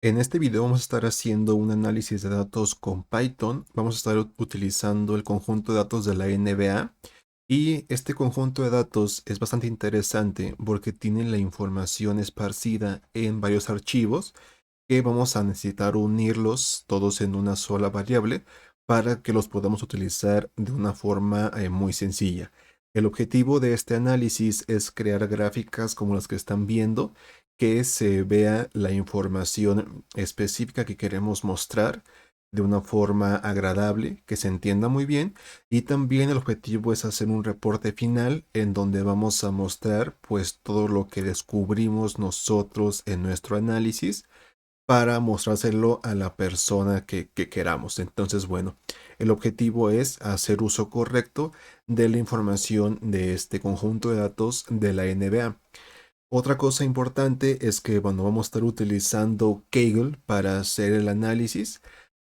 En este video vamos a estar haciendo un análisis de datos con Python. Vamos a estar utilizando el conjunto de datos de la NBA. Y este conjunto de datos es bastante interesante porque tiene la información esparcida en varios archivos que vamos a necesitar unirlos todos en una sola variable para que los podamos utilizar de una forma muy sencilla. El objetivo de este análisis es crear gráficas como las que están viendo, que se vea la información específica que queremos mostrar de una forma agradable, que se entienda muy bien, y también el objetivo es hacer un reporte final en donde vamos a mostrar pues todo lo que descubrimos nosotros en nuestro análisis para mostrárselo a la persona que queramos. Entonces, bueno, el objetivo es hacer uso correcto de la información de este conjunto de datos de la NBA. Otra cosa importante es que, bueno, vamos a estar utilizando Kaggle para hacer el análisis.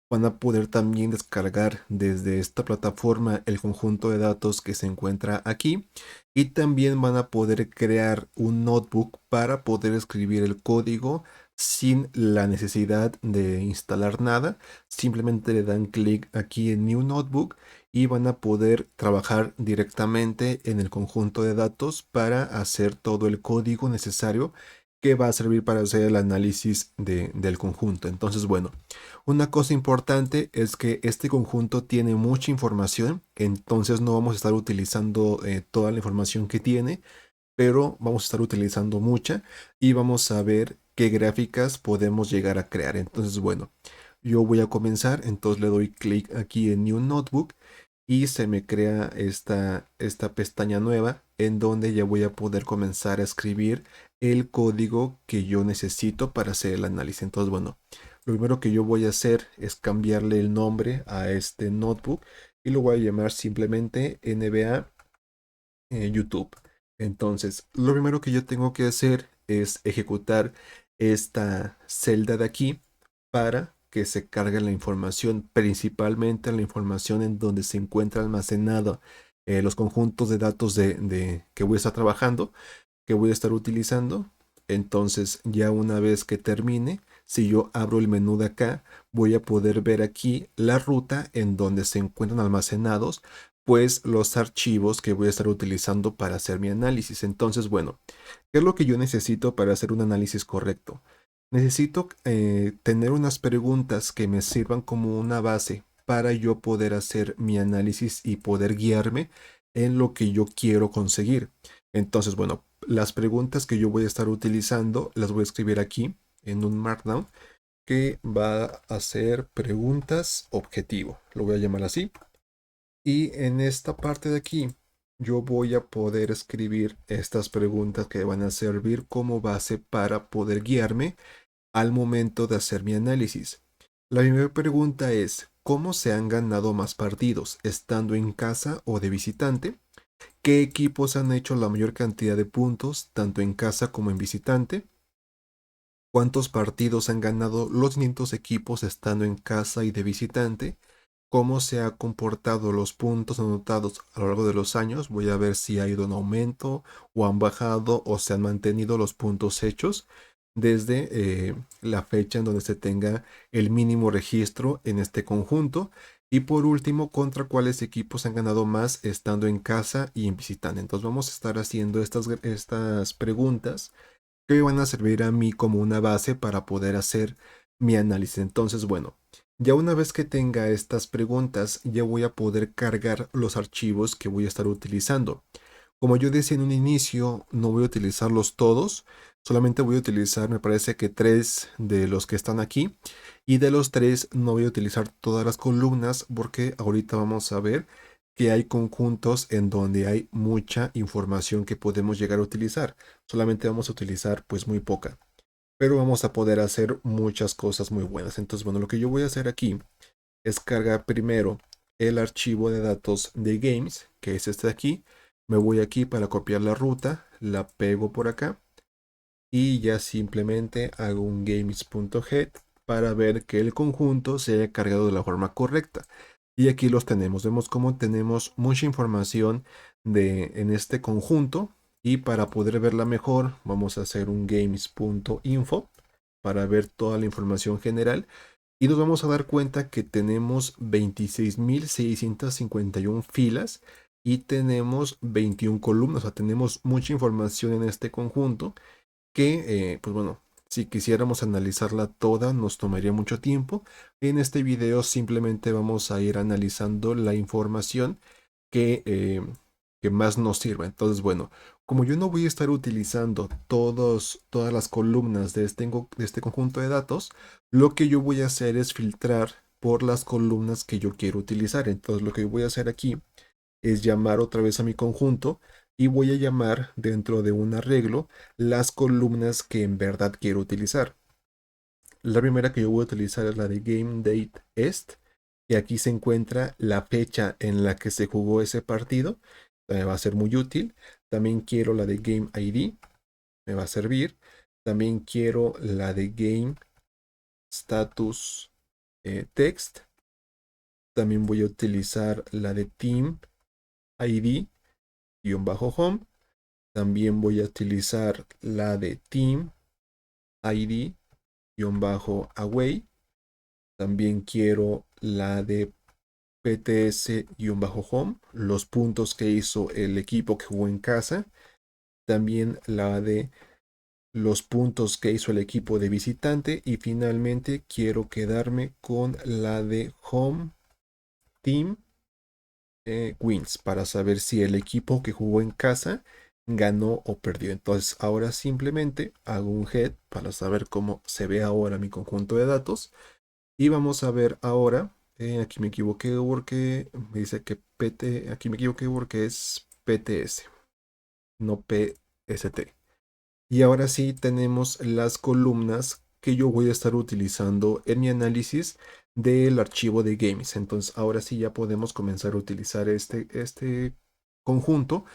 Van a poder también descargar desde esta plataforma el conjunto de datos que se encuentra aquí, y también van a poder crear un notebook para poder escribir el código sin la necesidad de instalar nada. Simplemente le dan clic aquí en New Notebook y van a poder trabajar directamente en el conjunto de datos para hacer todo el código necesario que va a servir para hacer el análisis del conjunto. Entonces, bueno, una cosa importante es que este conjunto tiene mucha información, entonces no vamos a estar utilizando toda la información que tiene, pero vamos a estar utilizando mucha y vamos a ver qué gráficas podemos llegar a crear. Entonces, bueno, yo voy a comenzar, entonces le doy clic aquí en New Notebook y se me crea esta pestaña nueva en donde ya voy a poder comenzar a escribir el código que yo necesito para hacer el análisis. Entonces, bueno, lo primero que yo voy a hacer es cambiarle el nombre a este notebook y lo voy a llamar simplemente NBA YouTube. Entonces, lo primero que yo tengo que hacer es ejecutar esta celda de aquí para que se cargue la información, principalmente la información en donde se encuentra almacenado los conjuntos de datos que voy a estar trabajando, que voy a estar utilizando. Entonces, ya una vez que termine, si yo abro el menú de acá, voy a poder ver aquí la ruta en donde se encuentran almacenados pues los archivos que voy a estar utilizando para hacer mi análisis. Entonces, bueno, ¿qué es lo que yo necesito para hacer un análisis correcto? Necesito tener unas preguntas que me sirvan como una base para yo poder hacer mi análisis y poder guiarme en lo que yo quiero conseguir. Entonces, bueno, las preguntas que yo voy a estar utilizando las voy a escribir aquí en un Markdown que va a ser preguntas objetivo. Lo voy a llamar así. Y en esta parte de aquí, yo voy a poder escribir estas preguntas que van a servir como base para poder guiarme al momento de hacer mi análisis. La primera pregunta es, ¿cómo se han ganado más partidos, estando en casa o de visitante? ¿Qué equipos han hecho la mayor cantidad de puntos, tanto en casa como en visitante? ¿Cuántos partidos han ganado los distintos equipos estando en casa y de visitante? ¿Cómo se han comportado los puntos anotados a lo largo de los años? Voy a ver si ha ido en aumento o han bajado o se han mantenido los puntos hechos desde la fecha en donde se tenga el mínimo registro en este conjunto. Y por último, contra cuáles equipos han ganado más estando en casa y en visitante. Entonces vamos a estar haciendo estas preguntas que me van a servir a mí como una base para poder hacer mi análisis. Entonces, bueno, ya una vez que tenga estas preguntas, ya voy a poder cargar los archivos que voy a estar utilizando. Como yo decía en un inicio, no voy a utilizarlos todos, solamente voy a utilizar, me parece que tres de los que están aquí, y de los tres no voy a utilizar todas las columnas porque ahorita vamos a ver que hay conjuntos en donde hay mucha información que podemos llegar a utilizar. Solamente vamos a utilizar pues muy poca, pero vamos a poder hacer muchas cosas muy buenas. Entonces, bueno, lo que yo voy a hacer aquí es cargar primero el archivo de datos de games, que es este de aquí. Me voy aquí para copiar la ruta, la pego por acá y ya simplemente hago un games.head para ver que el conjunto se haya cargado de la forma correcta. Y aquí los tenemos. Vemos cómo tenemos mucha información en este conjunto. Y para poder verla mejor, vamos a hacer un games.info para ver toda la información general y nos vamos a dar cuenta que tenemos 26.651 filas y tenemos 21 columnas, o sea, tenemos mucha información en este conjunto que, pues bueno, si quisiéramos analizarla toda nos tomaría mucho tiempo. En este video simplemente vamos a ir analizando la información que más nos sirva. Entonces, bueno, como yo no voy a estar utilizando todas las columnas de este conjunto de datos, lo que yo voy a hacer es filtrar por las columnas que yo quiero utilizar. Entonces, lo que voy a hacer aquí es llamar otra vez a mi conjunto y voy a llamar dentro de un arreglo las columnas que en verdad quiero utilizar. La primera que yo voy a utilizar es la de GameDateEst, y aquí se encuentra la fecha en la que se jugó ese partido. Me va a ser muy útil. También quiero la de GameID, me va a servir. También quiero la de GameStatusText. También voy a utilizar la de TeamID-Home. También voy a utilizar la de TeamID-Away. También quiero la de PTS-Home, los puntos que hizo el equipo que jugó en casa. También la de los puntos que hizo el equipo de visitante. Y finalmente quiero quedarme con la de Home Team Wins para saber si el equipo que jugó en casa ganó o perdió. Entonces ahora simplemente hago un head para saber cómo se ve ahora mi conjunto de datos. Y vamos a ver ahora, aquí me equivoqué porque me dice que aquí me equivoqué porque es PTS, no PST. Y ahora sí tenemos las columnas que yo voy a estar utilizando en mi análisis del archivo de games. Entonces ahora sí ya podemos comenzar a utilizar este conjunto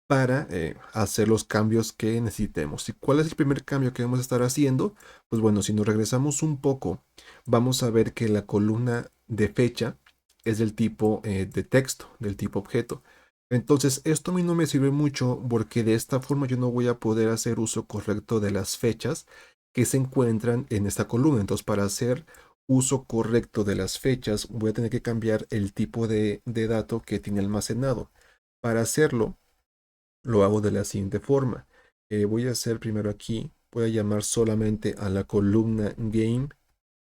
para hacer los cambios que necesitemos. ¿Y cuál es el primer cambio que vamos a estar haciendo? Pues bueno, si nos regresamos un poco, vamos a ver que la columna de fecha es del tipo de texto, del tipo objeto. Entonces, esto a mí no me sirve mucho porque de esta forma yo no voy a poder hacer uso correcto de las fechas que se encuentran en esta columna. Entonces, para hacer uso correcto de las fechas, voy a tener que cambiar el tipo de dato que tiene almacenado. Para hacerlo, lo hago de la siguiente forma. Voy a hacer primero aquí, voy a llamar solamente a la columna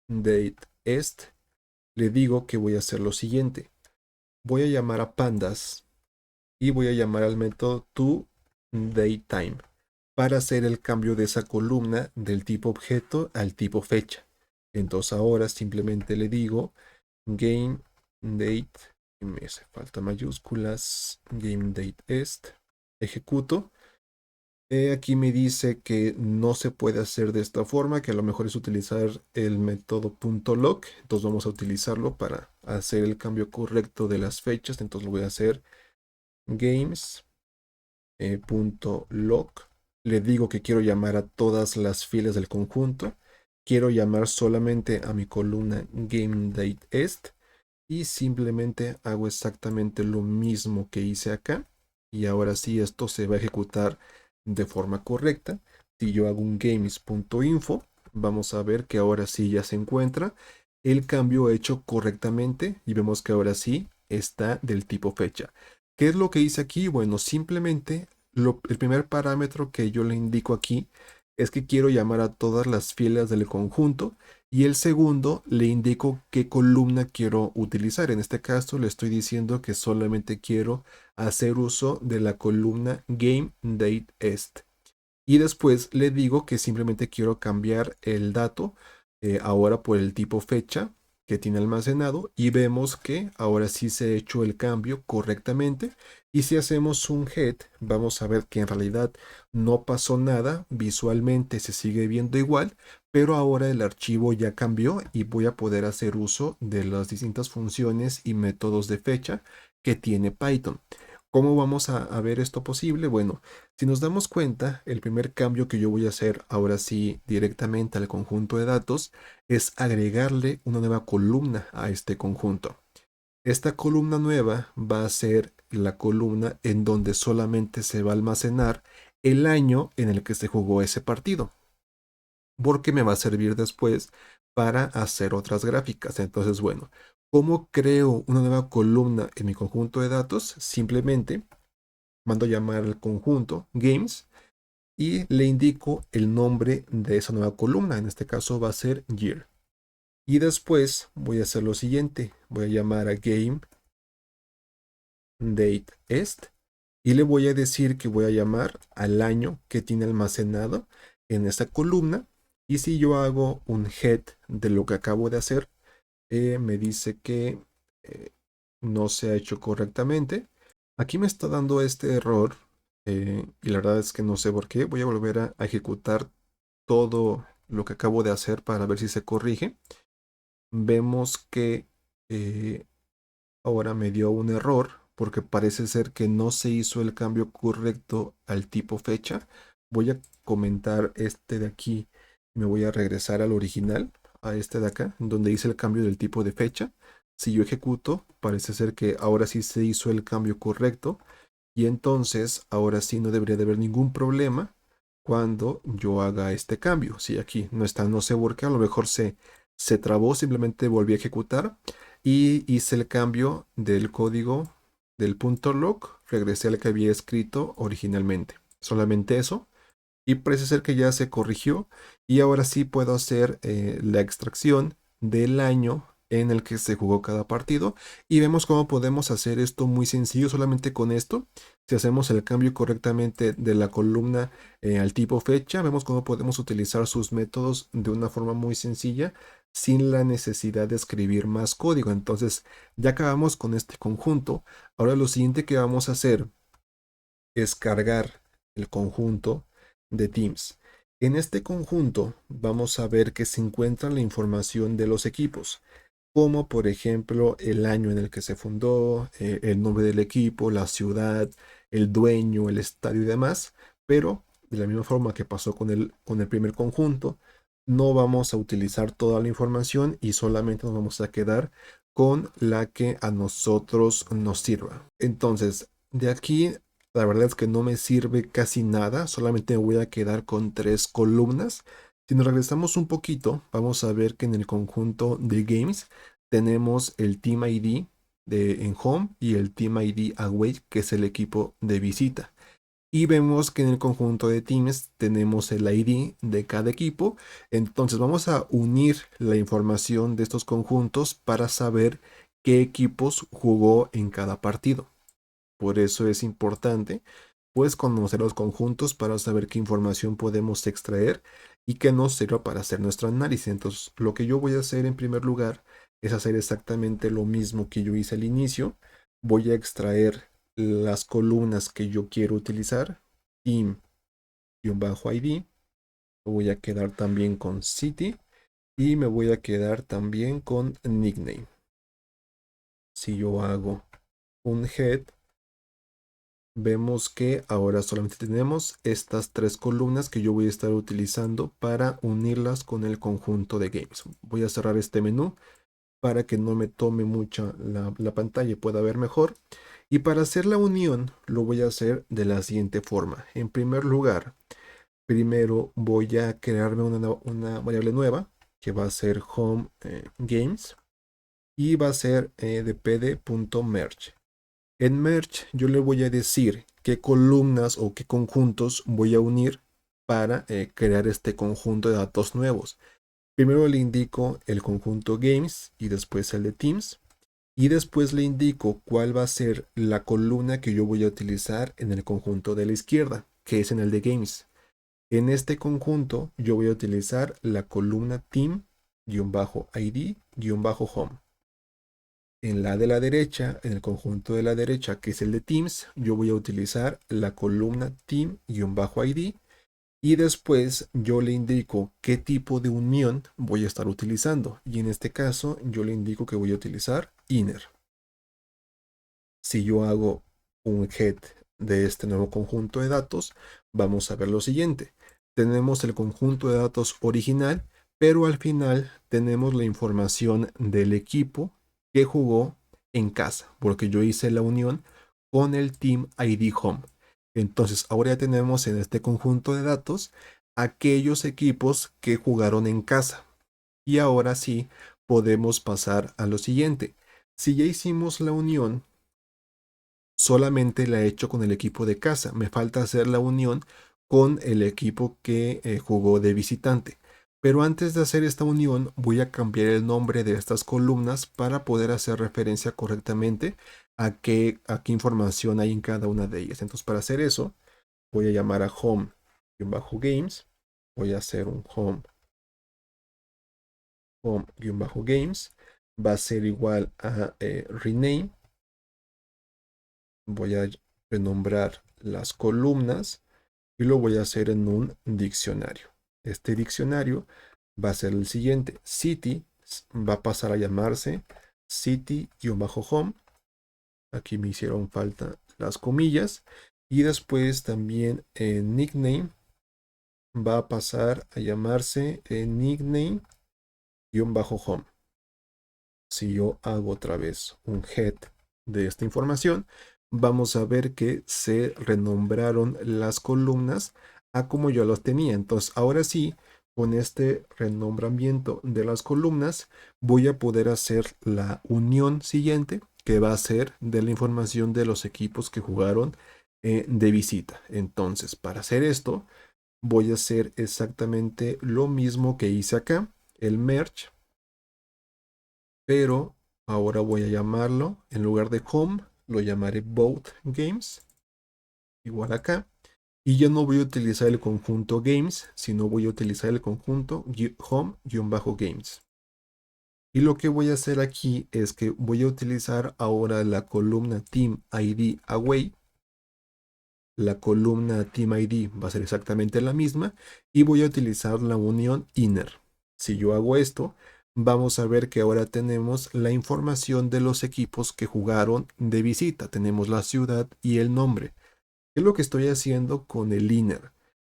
GameDateEst. Le digo que voy a hacer lo siguiente. Voy a llamar a pandas y voy a llamar al método toDateTime para hacer el cambio de esa columna del tipo objeto al tipo fecha. Entonces ahora simplemente le digo GameDate, me hace falta mayúsculas, GameDateEst, ejecuto. Aquí me dice que no se puede hacer de esta forma, que a lo mejor es utilizar el método .lock. Entonces vamos a utilizarlo para hacer el cambio correcto de las fechas. Entonces lo voy a hacer games.lock. Le digo que quiero llamar a todas las filas del conjunto. Quiero llamar solamente a mi columna GameDateEst y simplemente hago exactamente lo mismo que hice acá. Y ahora sí esto se va a ejecutar de forma correcta. Si yo hago un games.info, vamos a ver que ahora sí ya se encuentra el cambio hecho correctamente y vemos que ahora sí está del tipo fecha. ¿Qué es lo que hice aquí? Bueno, simplemente el primer parámetro que yo le indico aquí es que quiero llamar a todas las filas del conjunto y el segundo le indico qué columna quiero utilizar. En este caso le estoy diciendo que solamente quiero hacer uso de la columna GameDateEst. Y después le digo que simplemente quiero cambiar el dato ahora por el tipo fecha que tiene almacenado y vemos que ahora sí se ha hecho el cambio correctamente. Y si hacemos un head, vamos a ver que en realidad no pasó nada, visualmente se sigue viendo igual, pero ahora el archivo ya cambió y voy a poder hacer uso de las distintas funciones y métodos de fecha que tiene Python. ¿Cómo vamos a ver esto posible? Bueno, si nos damos cuenta, el primer cambio que yo voy a hacer ahora sí directamente al conjunto de datos es agregarle una nueva columna a este conjunto. Esta columna nueva va a ser la columna en donde solamente se va a almacenar el año en el que se jugó ese partido. porque me va a servir después para hacer otras gráficas. Entonces, bueno, ¿cómo creo una nueva columna en mi conjunto de datos? Simplemente mando a llamar al conjunto games y le indico el nombre de esa nueva columna. En este caso va a ser year. Y después voy a hacer lo siguiente. Voy a llamar a game date est y le voy a decir que voy a llamar al año que tiene almacenado en esta columna. Y si yo hago un head de lo que acabo de hacer, me dice que eh, no se ha hecho correctamente. Aquí me está dando este error y la verdad es que no sé por qué. Voy a volver a ejecutar todo lo que acabo de hacer para ver si se corrige. Vemos que eh, ahora me dio un error porque parece ser que no se hizo el cambio correcto al tipo fecha. Voy a comentar este de aquí y me voy a regresar al original, a este de acá, donde hice el cambio del tipo de fecha. Si yo ejecuto, parece ser que ahora sí se hizo el cambio correcto y entonces ahora sí no debería de haber ningún problema cuando yo haga este cambio. Si aquí no está, no sé por qué, a lo mejor se trabó, simplemente volví a ejecutar y hice el cambio del código del punto log, regresé al que había escrito originalmente. Solamente eso. Y parece ser que ya se corrigió y ahora sí puedo hacer la extracción del año en el que se jugó cada partido y vemos cómo podemos hacer esto muy sencillo solamente con esto. Si hacemos el cambio correctamente de la columna al tipo fecha, vemos cómo podemos utilizar sus métodos de una forma muy sencilla sin la necesidad de escribir más código. Entonces ya acabamos con este conjunto. Ahora lo siguiente que vamos a hacer es cargar el conjunto de Teams. En este conjunto vamos a ver que se encuentra la información de los equipos, como por ejemplo el año en el que se fundó, el nombre del equipo, la ciudad, el dueño, el estadio y demás, pero de la misma forma que pasó con el primer conjunto, no vamos a utilizar toda la información y solamente nos vamos a quedar con la que a nosotros nos sirva. Entonces, de aquí la verdad es que no me sirve casi nada, solamente me voy a quedar con tres columnas. Si nos regresamos un poquito, vamos a ver que en el conjunto de games tenemos el Team ID en home y el Team ID away, que es el equipo de visita. Y vemos que en el conjunto de teams tenemos el ID de cada equipo. Entonces vamos a unir la información de estos conjuntos para saber qué equipos jugó en cada partido. Por eso es importante, pues, conocer los conjuntos para saber qué información podemos extraer y qué nos sirva para hacer nuestro análisis. Entonces, lo que yo voy a hacer en primer lugar es hacer exactamente lo mismo que yo hice al inicio. Voy a extraer las columnas que yo quiero utilizar, team-id. Me voy a quedar también con city y me voy a quedar también con nickname. Si yo hago un head, vemos que ahora solamente tenemos estas tres columnas que yo voy a estar utilizando para unirlas con el conjunto de games. Voy a cerrar este menú para que no me tome mucha la pantalla y pueda ver mejor. Y para hacer la unión lo voy a hacer de la siguiente forma. En primer lugar, primero voy a crearme una variable nueva que va a ser home games y va a ser de pd.merge. En Merge yo le voy a decir qué columnas o qué conjuntos voy a unir para crear este conjunto de datos nuevos. Primero le indico el conjunto Games y después el de Teams. Y después le indico cuál va a ser la columna que yo voy a utilizar en el conjunto de la izquierda, que es en el de Games. En este conjunto yo voy a utilizar la columna team-id-home. En la de la derecha, en el conjunto de la derecha, que es el de Teams, yo voy a utilizar la columna team-id y después yo le indico qué tipo de unión voy a estar utilizando. Y en este caso, yo le indico que voy a utilizar inner. Si yo hago un head de este nuevo conjunto de datos, vamos a ver lo siguiente. Tenemos el conjunto de datos original, pero al final tenemos la información del equipo que jugó en casa, porque yo hice la unión con el Team ID Home. Entonces, ahora ya tenemos en este conjunto de datos aquellos equipos que jugaron en casa. Y ahora sí podemos pasar a lo siguiente. Si ya hicimos la unión, solamente la he hecho con el equipo de casa. Me falta hacer la unión con el equipo que jugó de visitante. Pero antes de hacer esta unión, voy a cambiar el nombre de estas columnas para poder hacer referencia correctamente a qué información hay en cada una de ellas. Entonces, para hacer eso, voy a llamar a home-games. Voy a hacer un home-games. Va a ser igual a rename. Voy a renombrar las columnas y lo voy a hacer en un diccionario. Este diccionario va a ser el siguiente. City va a pasar a llamarse city-home. Aquí me hicieron falta las comillas. Y después también nickname va a pasar a llamarse nickname-home. Si yo hago otra vez un head de esta información, vamos a ver que se renombraron las columnas a como yo las tenía. Entonces, ahora sí, con este renombramiento de las columnas, voy a poder hacer la unión siguiente, que va a ser de la información de los equipos que jugaron de visita. Entonces, para hacer esto, voy a hacer exactamente lo mismo que hice acá, el merge, pero ahora voy a llamarlo, en lugar de home, lo llamaré both games, igual acá. Y ya no voy a utilizar el conjunto games, sino voy a utilizar el conjunto home-games. Y lo que voy a hacer aquí es que voy a utilizar ahora la columna Team ID Away. La columna Team ID va a ser exactamente la misma y voy a utilizar la unión inner. Si yo hago esto, vamos a ver que ahora tenemos la información de los equipos que jugaron de visita. Tenemos la ciudad y el nombre. ¿Qué es lo que estoy haciendo con el inner?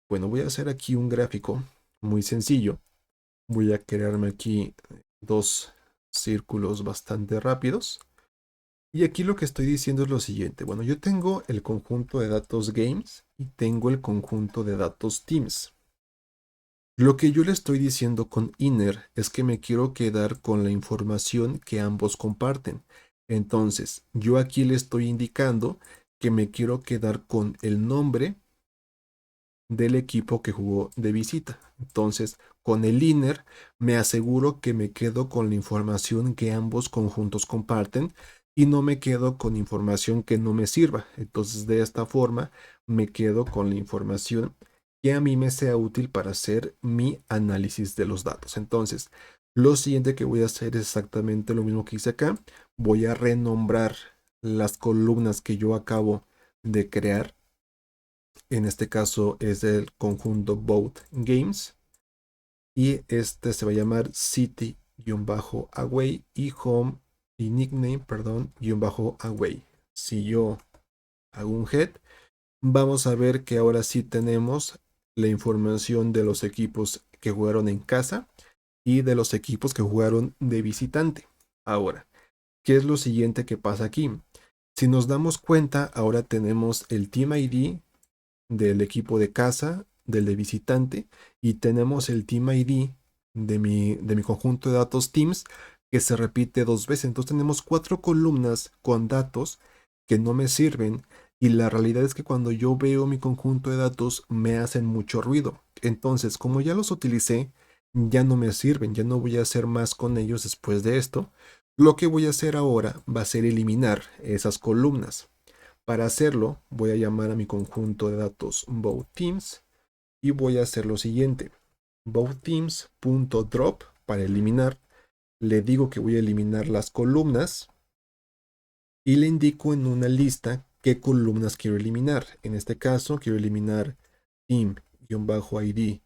Bueno, voy a hacer aquí un gráfico muy sencillo. Voy a crearme aquí dos círculos bastante rápidos. Y aquí lo que estoy diciendo es lo siguiente. Bueno, yo tengo el conjunto de datos games y tengo el conjunto de datos teams. Lo que yo le estoy diciendo con inner es que me quiero quedar con la información que ambos comparten. Entonces, yo aquí le estoy indicando que me quiero quedar con el nombre del equipo que jugó de visita. Entonces, con el inner me aseguro que me quedo con la información que ambos conjuntos comparten y no me quedo con información que no me sirva. Entonces, de esta forma, me quedo con la información que a mí me sea útil para hacer mi análisis de los datos. Entonces, lo siguiente que voy a hacer es exactamente lo mismo que hice acá. Voy a renombrar las columnas que yo acabo de crear. En este caso es del conjunto both games. Y este se va a llamar city-away y home y nickname, perdón, -away. Si yo hago un head, vamos a ver que ahora sí tenemos la información de los equipos que jugaron en casa y de los equipos que jugaron de visitante. Ahora, ¿qué es lo siguiente que pasa aquí? Si nos damos cuenta, ahora tenemos el Team ID del equipo de casa, del de visitante, y tenemos el Team ID de mi conjunto de datos Teams que se repite dos veces. Entonces tenemos cuatro columnas con datos que no me sirven y la realidad es que cuando yo veo mi conjunto de datos me hacen mucho ruido. Entonces, como ya los utilicé, ya no me sirven, ya no voy a hacer más con ellos después de esto. Lo que voy a hacer ahora va a ser eliminar esas columnas. Para hacerlo, voy a llamar a mi conjunto de datos bothTeams y voy a hacer lo siguiente. bothTeams.drop para eliminar. Le digo que voy a eliminar las columnas y le indico en una lista qué columnas quiero eliminar. En este caso, quiero eliminar team-id-home.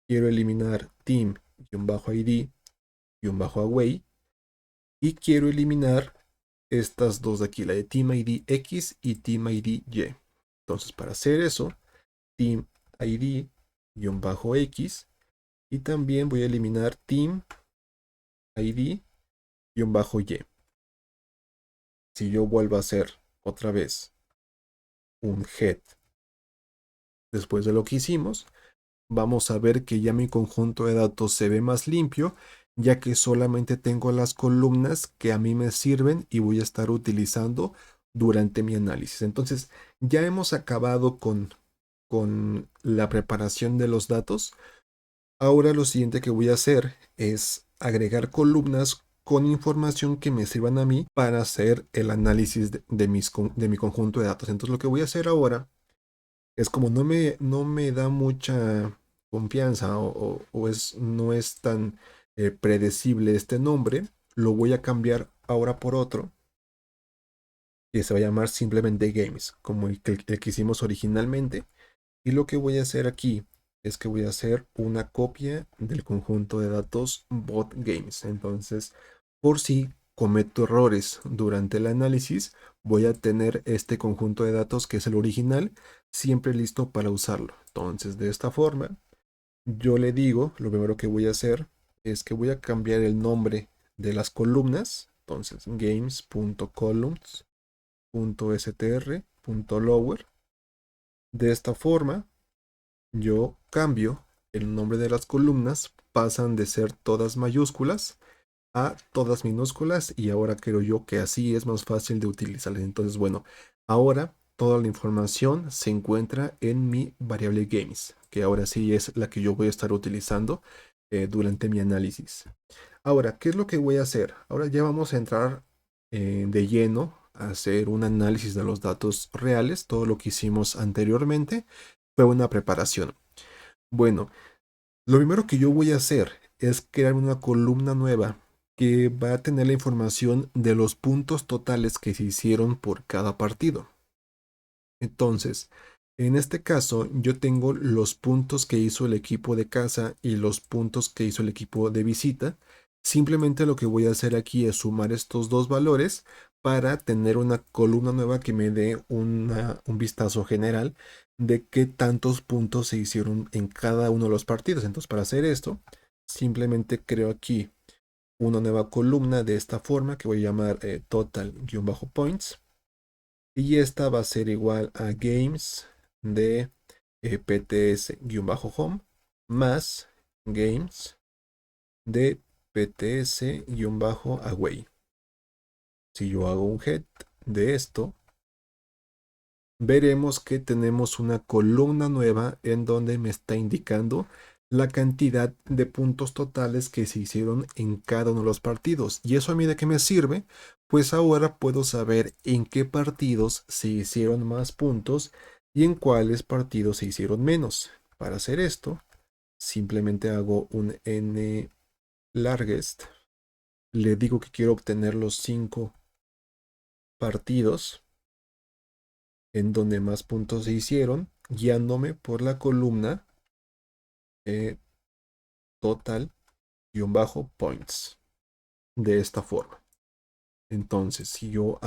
Quiero eliminar team-id-away. Y quiero eliminar estas dos de aquí, la de Team ID X y Team ID Y. Entonces, para hacer eso, Team ID-X y también voy a eliminar Team ID-Y. Si yo vuelvo a hacer otra vez un head Después de lo que hicimos, vamos a ver que ya mi conjunto de datos se ve más limpio, ya que solamente tengo las columnas que a mí me sirven y voy a estar utilizando durante mi análisis. Entonces, ya hemos acabado con la preparación de los datos. Ahora lo siguiente que voy a hacer es agregar columnas con información que me sirvan a mí para hacer el análisis de mi conjunto de datos. Entonces, lo que voy a hacer ahora es como no me da mucha confianza no es tan predecible este nombre, lo voy a cambiar ahora por otro que se va a llamar simplemente Games, como el que hicimos originalmente. Y lo que voy a hacer aquí es que voy a hacer una copia del conjunto de datos bot games. Entonces, por si cometo errores durante el análisis, voy a tener este conjunto de datos que es el original, siempre listo para usarlo. Entonces, de esta forma, yo le digo, lo primero que voy a hacer es que voy a cambiar el nombre de las columnas. Entonces, games.columns.str.lower. De esta forma, yo cambio el nombre de las columnas, pasan de ser todas mayúsculas a todas minúsculas y ahora creo yo que así es más fácil de utilizar. Entonces, bueno, ahora toda la información se encuentra en mi variable games, que ahora sí es la que yo voy a estar utilizando durante mi análisis. Ahora, ¿qué es lo que voy a hacer? Ahora ya vamos a entrar de lleno a hacer un análisis de los datos reales. Todo lo que hicimos anteriormente fue una preparación. Bueno, lo primero que yo voy a hacer es crear una columna nueva que va a tener la información de los puntos totales que se hicieron por cada partido. Entonces, en este caso, yo tengo los puntos que hizo el equipo de casa y los puntos que hizo el equipo de visita. Simplemente lo que voy a hacer aquí es sumar estos dos valores para tener una columna nueva que me dé un vistazo general de qué tantos puntos se hicieron en cada uno de los partidos. Entonces, para hacer esto, simplemente creo aquí una nueva columna de esta forma que voy a llamar total-points. Y esta va a ser igual a games de pts-home más games de pts-away. Si yo hago un head de esto, veremos que tenemos una columna nueva en donde me está indicando la cantidad de puntos totales que se hicieron en cada uno de los partidos. ¿Y eso a mí de qué me sirve? Pues ahora puedo saber en qué partidos se hicieron más puntos y en cuáles partidos se hicieron menos. Para hacer esto, simplemente hago un nlargest. Le digo que quiero obtener los 5 partidos en donde más puntos se hicieron, guiándome por la columna total-points. De esta forma. Entonces, si yo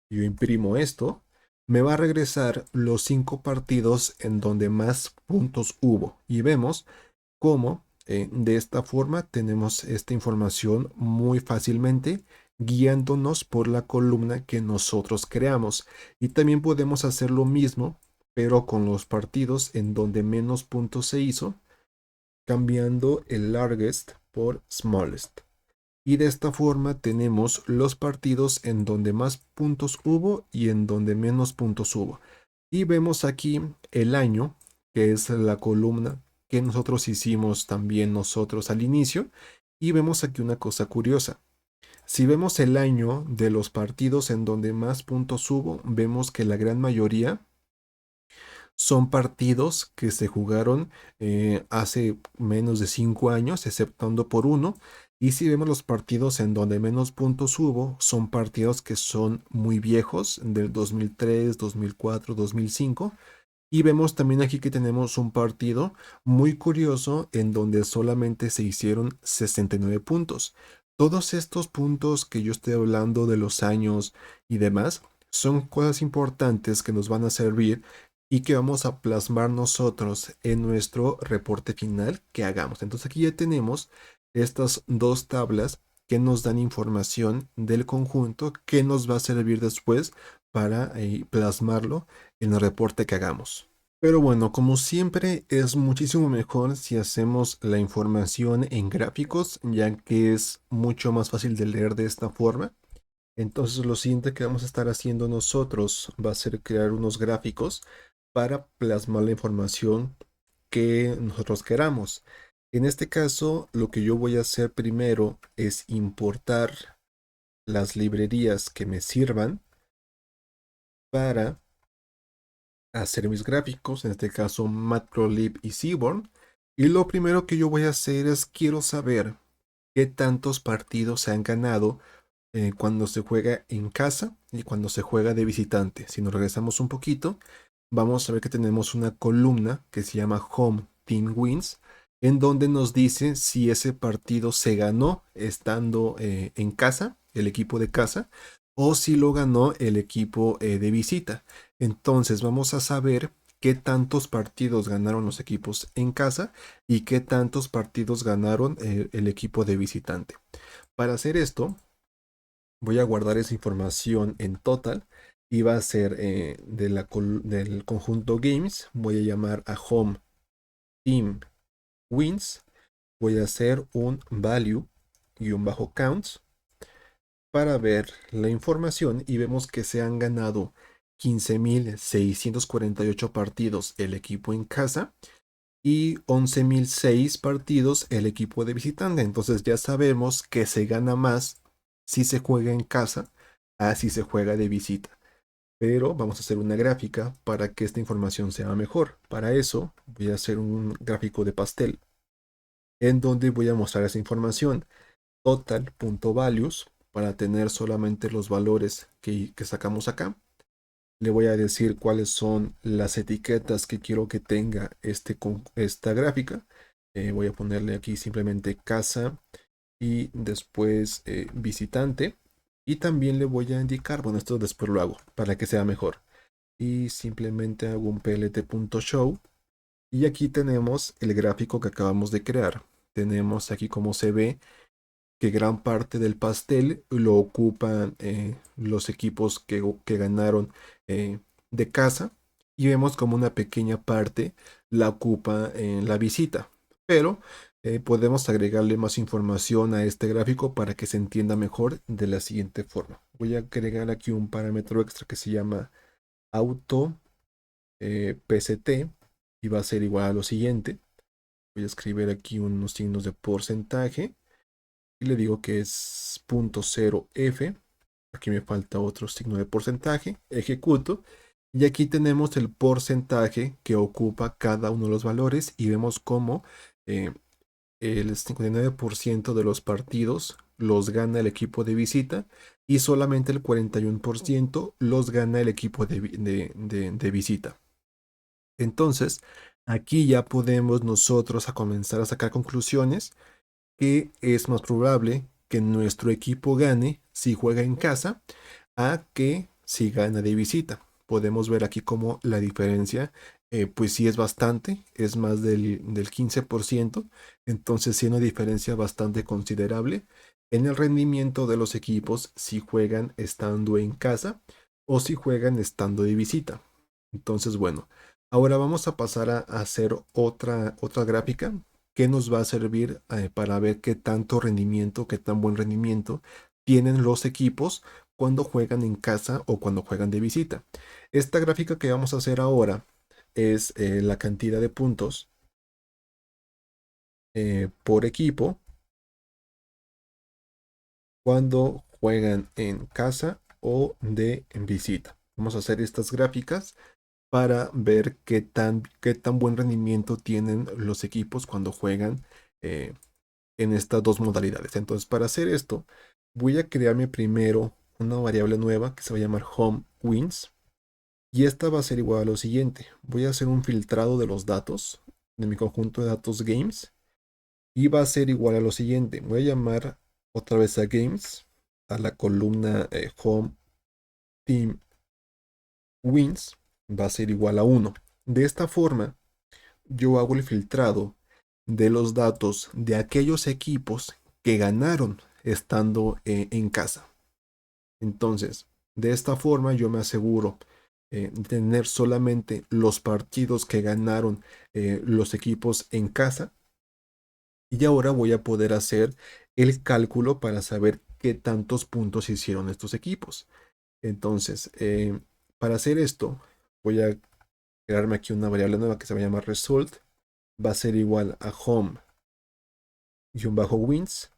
imprimo esto, me va a regresar los 5 partidos en donde más puntos hubo. Y vemos cómo de esta forma tenemos esta información muy fácilmente guiándonos por la columna que nosotros creamos. Y también podemos hacer lo mismo, pero con los partidos en donde menos puntos se hizo, cambiando el largest por smallest. Y de esta forma tenemos los partidos en donde más puntos hubo y en donde menos puntos hubo. Y vemos aquí el año, que es la columna que nosotros hicimos también nosotros al inicio. Y vemos aquí una cosa curiosa. Si vemos el año de los partidos en donde más puntos hubo, vemos que la gran mayoría son partidos que se jugaron hace menos de 5 años, exceptuando por uno. Y si vemos los partidos en donde menos puntos hubo, son partidos que son muy viejos, del 2003, 2004, 2005. Y vemos también aquí que tenemos un partido muy curioso en donde solamente se hicieron 69 puntos. Todos estos puntos que yo estoy hablando de los años y demás son cosas importantes que nos van a servir y que vamos a plasmar nosotros en nuestro reporte final que hagamos. Entonces aquí ya tenemos estas dos tablas que nos dan información del conjunto que nos va a servir después para plasmarlo en el reporte que hagamos. Pero bueno, como siempre, es muchísimo mejor si hacemos la información en gráficos, ya que es mucho más fácil de leer de esta forma. Entonces, lo siguiente que vamos a estar haciendo nosotros va a ser crear unos gráficos para plasmar la información que nosotros queramos. En este caso, lo que yo voy a hacer primero es importar las librerías que me sirvan para hacer mis gráficos, en este caso Matplotlib y Seaborn. Y lo primero que yo voy a hacer es quiero saber qué tantos partidos se han ganado cuando se juega en casa y cuando se juega de visitante. Si nos regresamos un poquito, vamos a ver que tenemos una columna que se llama Home Team Wins, en donde nos dice si ese partido se ganó estando en casa, el equipo de casa, o si lo ganó el equipo de visita. Entonces vamos a saber qué tantos partidos ganaron los equipos en casa y qué tantos partidos ganaron el equipo de visitante. Para hacer esto, voy a guardar esa información en total y va a ser del conjunto games. Voy a llamar a home team wins. Voy a hacer un value y un bajo counts para ver la información y vemos que se han ganado 15.648 partidos el equipo en casa y 11.006 partidos el equipo de visitante. Entonces ya sabemos que se gana más si se juega en casa a si se juega de visita. Pero vamos a hacer una gráfica para que esta información sea mejor. Para eso voy a hacer un gráfico de pastel en donde voy a mostrar esa información. Total.values para tener solamente los valores que sacamos acá. Le voy a decir cuáles son las etiquetas que quiero que tenga esta gráfica. Voy a ponerle aquí simplemente casa y después visitante. Y también le voy a indicar, bueno, esto después lo hago para que sea mejor. Y simplemente hago un plt.show. Y aquí tenemos el gráfico que acabamos de crear. Tenemos aquí como se ve que gran parte del pastel lo ocupan los equipos que ganaron de casa y vemos como una pequeña parte la ocupa en la visita. Pero podemos agregarle más información a este gráfico para que se entienda mejor de la siguiente forma. Voy a agregar aquí un parámetro extra que se llama auto PCT y va a ser igual a lo siguiente. Voy a escribir aquí unos signos de porcentaje y le digo que es 0.0f. Aquí me falta otro signo de porcentaje. Ejecuto. Y aquí tenemos el porcentaje que ocupa cada uno de los valores y vemos cómo eh, el 59% de los partidos los gana el equipo de visita y solamente el 41% los gana el equipo de visita. Entonces, aquí ya podemos nosotros a comenzar a sacar conclusiones que es más probable que nuestro equipo gane si juega en casa a que si gana de visita. Podemos ver aquí como la diferencia, pues sí es bastante, es más del 15%, entonces sí hay una diferencia bastante considerable en el rendimiento de los equipos si juegan estando en casa o si juegan estando de visita. Entonces, bueno, ahora vamos a pasar a hacer otra gráfica que nos va a servir para ver qué tanto rendimiento, qué tan buen rendimiento tienen los equipos cuando juegan en casa o cuando juegan de visita. Esta gráfica que vamos a hacer ahora es la cantidad de puntos por equipo cuando juegan en casa o de visita. Vamos a hacer estas gráficas para ver qué tan buen rendimiento tienen los equipos cuando juegan en estas dos modalidades. Entonces, para hacer esto, voy a crearme primero una variable nueva que se va a llamar home wins. Y esta va a ser igual a lo siguiente. Voy a hacer un filtrado de los datos de mi conjunto de datos games. Y va a ser igual a lo siguiente. Voy a llamar otra vez a games, a la columna home team wins. Va a ser igual a 1. De esta forma, yo hago el filtrado de los datos de aquellos equipos que ganaron estando en casa. Entonces, De esta forma yo me aseguro tener solamente los partidos que ganaron los equipos en casa. Y ahora voy a poder hacer el cálculo para saber qué tantos puntos hicieron estos equipos. Entonces, para hacer esto, voy a crearme aquí una variable nueva que se va a llamar result. Va a ser igual a home-wins.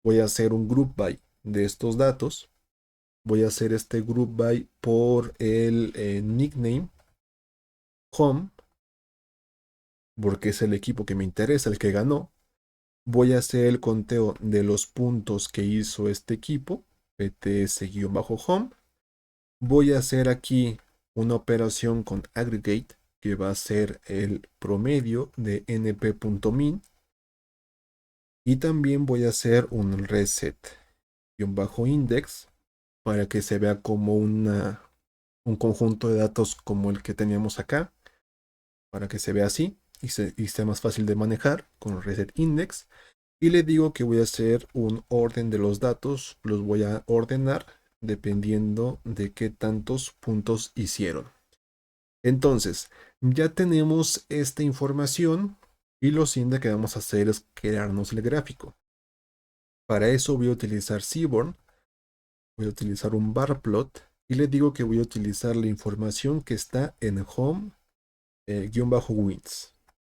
Voy a hacer un group by de estos datos. Voy a hacer este group by por el nickname home, porque es el equipo que me interesa, el que ganó. Voy a hacer el conteo de los puntos que hizo este equipo, pts-home. Voy a hacer aquí una operación con aggregate, que va a ser el promedio de np.min. Y también voy a hacer un reset-index para que se vea como un conjunto de datos como el que teníamos acá, para que se vea así y sea más fácil de manejar con reset index. Y le digo que voy a hacer un orden de los datos, los voy a ordenar dependiendo de qué tantos puntos hicieron. Entonces, ya tenemos esta información y lo siguiente que vamos a hacer es crearnos el gráfico. Para eso voy a utilizar Seaborn, voy a utilizar un bar plot y le digo que voy a utilizar la información que está en home-wins,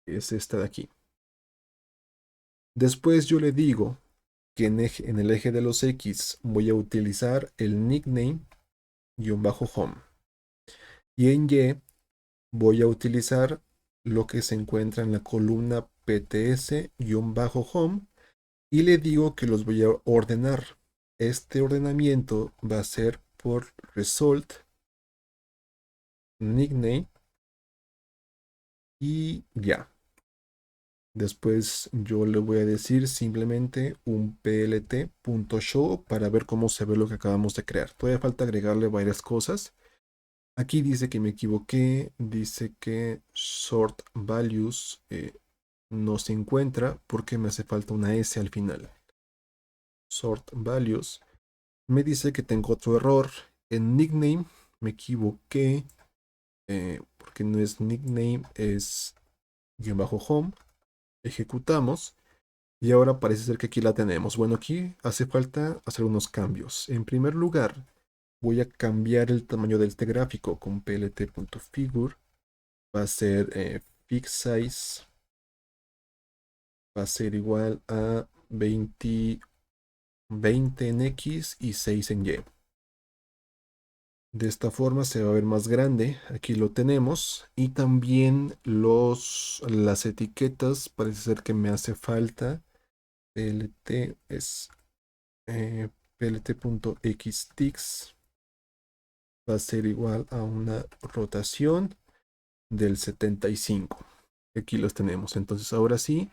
que es esta de aquí. Después yo le digo que en el eje de los X voy a utilizar el nickname-home. Y en Y voy a utilizar lo que se encuentra en la columna pts-home y le digo que los voy a ordenar. Este ordenamiento va a ser por result, nickname y ya. Después yo le voy a decir simplemente un plt.show para ver cómo se ve lo que acabamos de crear. Todavía falta agregarle varias cosas. Aquí dice que me equivoqué, dice que sort values no se encuentra porque me hace falta una S al final. Sort values. Me dice que tengo otro error. En nickname me equivoqué porque no es nickname, es guión bajo home. Ejecutamos y ahora parece ser que aquí la tenemos. Bueno, aquí hace falta hacer unos cambios. En primer lugar, voy a cambiar el tamaño de este gráfico con plt.figure. Va a ser fix size. Va a ser igual a 20 en X y 6 en Y. De esta forma se va a ver más grande. Aquí lo tenemos. Y también las etiquetas. Parece ser que me hace falta. PLT es plt.xtix. Va a ser igual a una rotación del 75. Aquí los tenemos. Entonces ahora sí,